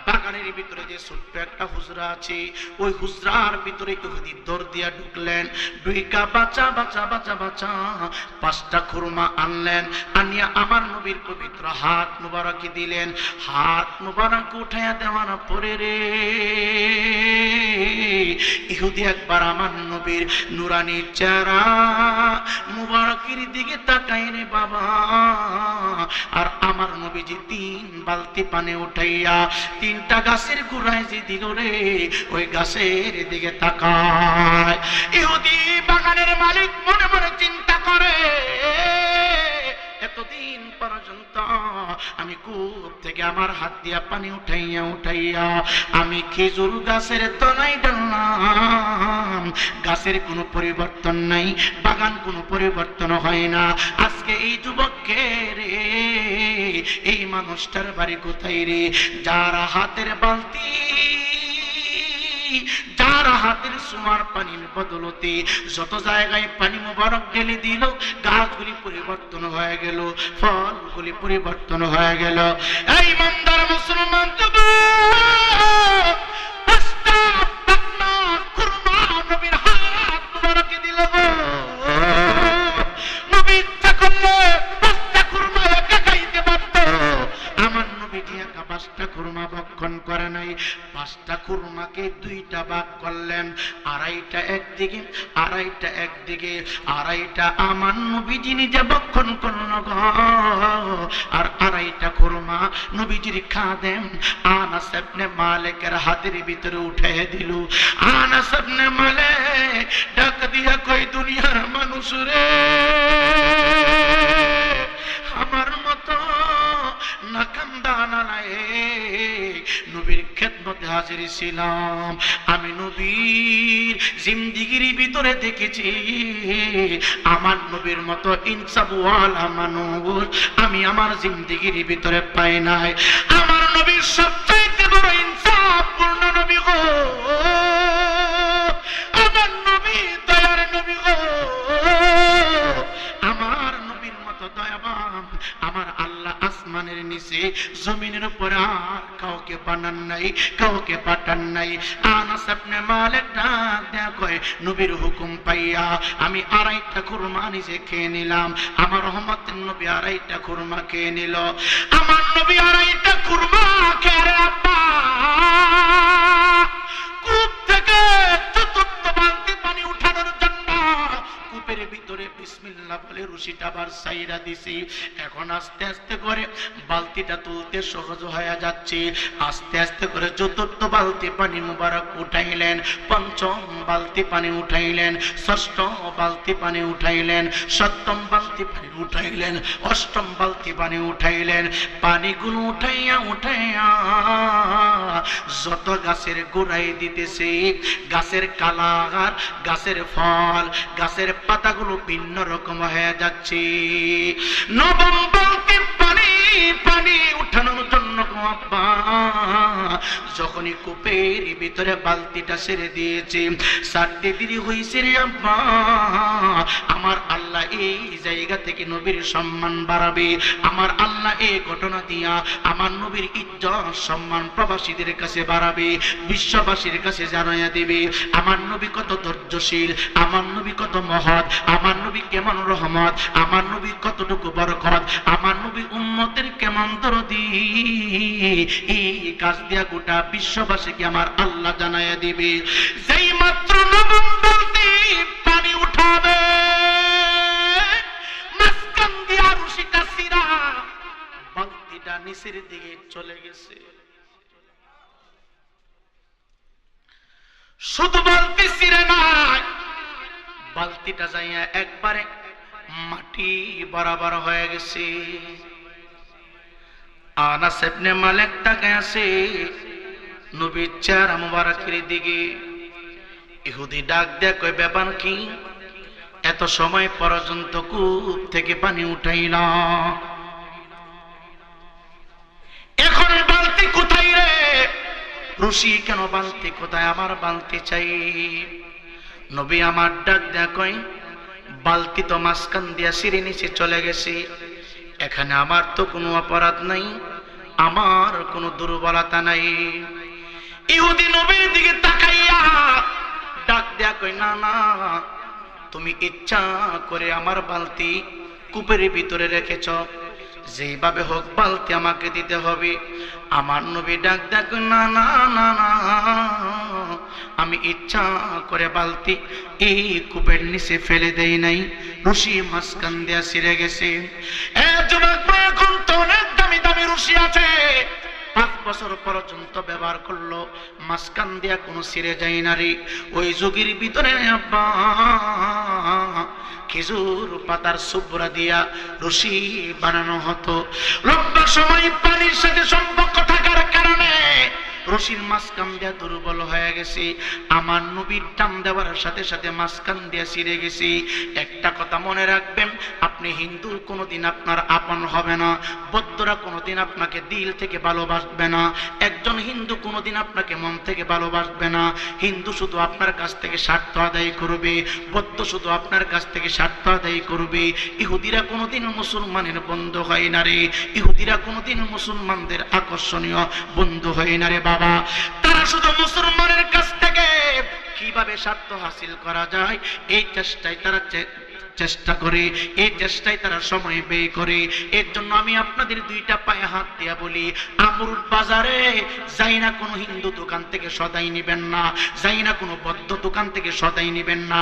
S1: বাগানের ভিতরে যে ছোট্ট একটা হুজরা আছে, ওই হুজরার ভিতরে ইহুদি দৌড় দিয়া ঢুকলেন। ঢুইকা বাঁচা বাঁচা বাঁচা বাঁচা 5টা খুরমা আনলেন, আনিয়া আমার নবীর পবিত্র হাত মুবারকে দিলেন। হাত মুবারক উঠাইয়া দেওয়ার পরে রে, ইহুদি একবার আমার নবীর নুরানি চেহারা মুবারকের দিকে তাকায় রে বাবা। আর আমার নবীজি 3 বালতি পানি উঠাইয়া 3টা গাছের গোড়ায় যে দিল রে, ওই গাছের দিকে তাকায়। ইহুদি বাগানের মালিক মনে মনে চিন্তা করে, এতদিন পর্যন্ত আমি কূপ থেকে আমার হাত দিয়া পানি উঠাইয়া উঠাইয়া আমি খেজুর গাছের তলায় ডাললাম, গাছের কোনো পরিবর্তন নাই, বাগান কোনো পরিবর্তন হয় না। আজকে এই যুবককে রে, এই মানুষটার বাড়ি কোথায় রে, যার হাতের বালতি, যার হাতের সোয়ার পানির বদলতে যত জায়গায় পানি মুবারক ঢেলে দিল, গাছগুলি পরিবর্তন হয়ে গেল, ফলগুলি পরিবর্তন হয়ে গেল। এই ইমানদার মুসলমান যুবক, 5টা পাকনা খুরমা নবীর হাত মুবারকে দিল। নবী ইচ্ছা করলে 5টা খুরমা একা খাইতে পারত, আমার নবীজি একা 5টা খুরমা ভক্ষণ করে নাই। 5টা খুরমাকে 2টা ভাগ করলেন, 2.5টা একদিকে, 2.5টা একদিকে, 2.5টা আমার নবীজি নিজে ভক্ষণ করল গো। আর 2.5টা খুরমা নবীজির খাদেম আনাস ইবনে মালিকের হাতের ভিতরে উঠিয়ে দিল। আনাস ইবনে মালিক ডাক দিয়া কই, দুনিয়ার মানুষ রে, আমার মতো না কান্দা না নবীর খেদমতে হাজির ছিলাম। আমি নবীর জিন্দেগির ভিতরে দেখেছি আমার নবীর মতো ইনসাফওয়ালা মানুষ আমি আমার জিন্দেগির ভিতরে পাই নাই। আমার নবীর সবচাইতে বড় ইনসাফপূর্ণ নবী গো, আমার নবী দয়ার নবী গো, আমার নবীর মতো দয়াবান আমার আল্লাহ আসমানের নিচে জমিনের উপর আর কাউকে বানান নাই, কাউকে পাঠান নাই। আনাস ইবনে মালিক ডাক দেয়া কয় নবীর হুকুম পাইয়া আমি আড়াইটা খুরমা নিজে খেয়ে নিলাম। আমার রহমতের নবী আড়াইটা খুরমা খেয়ে নিল। আমার নবী আড়াইটা খুরমা খেয়ে আব্বা কূপ থেকে চতুর্থ বালতি পানি উঠানোর জন্য কূপের ভিতরে বিসমিল্লাহ বলে রশিটা আবার সাইরা দিছি। এখন আস্তে আস্তে করে বালতিটা তুলতে সহজ হয়ে যাচ্ছে। আস্তে আস্তে করে চতুর্থ বালতি পানি মুবারক উঠাইলেন, পঞ্চম বালতি পানি উঠাইলেন, ষষ্ঠ বালতি পানি উঠাইলেন, সপ্তম বালতি পানি উঠাইলেন, অষ্টম বালতি পানি উঠাইলেন। পানিগুলো উঠাইয়া উঠাইয়া যত গাছের গোড়ায় দিতেছে, গাছের কালার, গাছের ফল, গাছের পাতাগুলো ভিন্ন রকম হয়ে যাচ্ছে। নবম বালতি পানি পানি উঠানোর জন্য আব্বা যখনই কূপের ভিতরে বালতিটা ছেড়ে দিয়েছে, সারতে দেরি হয়েছে রে আব্বা। আমার আল্লাহ এই জায়গা থেকে নবীর সম্মান বাড়াবে। আমার আল্লাহ এই ঘটনা দিয়া আমার নবীর ইজ্জত সম্মান প্রবাসীদের কাছে বাড়াবে, বিশ্ববাসীর কাছে জানাইয়া দেবে আমার নবী কত ধৈর্যশীল, আমার নবী কত মহৎ, আমার নবী কেমন রহমত, আমার নবী কতটুকু বরকত, আমার নবী উম্মতের কেমন দরদি। এই কাজ দিয়া গোটা বিশ্ববাসীকে আমার আল্লাহ জানাইয়া দিবে। যেই মাত্র নবম বালতি পানি উঠাবে, মাঝখান দিয়া রশিটা ছিঁড়া বালতিটা নিচের দিকে চলে গেছে। শুধু বালতি ছিঁড়ে নাই, বালতিটা যাইয়া একবারে মাটি বরাবর হয়ে গেছে। আনাস ইবনে মালিক তাকায় আছে নবীর চেহারা মুবারকের দিকে। ইহুদি ডাক দেয়া কয় ব্যাপার কি, এত সময় পর্যন্ত কূপ থেকে পানি উঠাইলা, এখন বালতি কোথায় রে? রশি কেন, বালতি কোথায়? আমার বালতি চাই। নবী আমার ডাক দেয়া কয় বালতি তো মাঝখান দিয়া সিঁড়ি নিচে চলে গেছে, এখানে আমার তো কোনো অপরাধ নাই, আমার কোনো দুর্বলতা নাই। ইহুদি নবীর দিকে তাকাইয়া ডাক দেয়া কই না না, তুমি ইচ্ছা করে আমার বালতি কূপের ভিতরে রেখেছ, যেইভাবে হোক বালতি আমাকে দিতে হবে। আমার নবী ডাক দেয়া কই না না না না, আমি ইচ্ছা করে বালতি এই কূপের নিচে ফেলে দেই নাই, রশি মাঝখান দিয়া ছিঁড়ে গেছে। যুবক এখন তো অনেক দামি দামি রশি আছে, 5 বছর পর্যন্ত ব্যবহার করলো, মাঝখান দিয়া কোনো ছিঁড়ে যায় না রে। ওই যুগের ভিতরে আব্বা খেজুর পাতার সুবরা দিয়া রশি বানানো হতো। লম্বা সময় পানির সাথে সম্পর্ক থাকার কারণে রশির মাঝখান দিয়া দুর্বল হয়ে গেছে। আমার নবীর টান দেওয়ার সাথে সাথে মাঝখান দিয়া ছিঁড়ে গেছে। একটা কথা মনে রাখবেন, আপনি হিন্দু কোনোদিন আপনার আপন হবে না, বৌদ্ধরা কোনোদিন আপনাকে দিল থেকে ভালোবাসবে না, একজন হিন্দু কোনোদিন আপনাকে মন থেকে ভালোবাসবে না। হিন্দু শুধু আপনার কাছ থেকে স্বার্থ আদায় করবে, বৌদ্ধ শুধু আপনার কাছ থেকে স্বার্থ আদায় করবে। ইহুদিরা কোনোদিন মুসলমানের বন্ধু হয় না রে, ইহুদিরা কোনোদিন মুসলমানদের আকর্ষণীয় বন্ধু হয় না রে বাবা। তারা শুধু মুসলমানের কাছ থেকে কিভাবে স্বার্থ হাসিল করা যায় এই চেষ্টায় তারা চেষ্টা করে, এই চেষ্টায় তারা সময় ব্যয় করে। এর জন্য আমি আপনাদের 2টা পায়ে হাত দিয়া বলি, আমরুল বাজারে যাই না কোনো হিন্দু দোকান থেকে সদাই নেবেন না, যাই না কোনো বৌদ্ধ দোকান থেকে সদাই নেবেন না।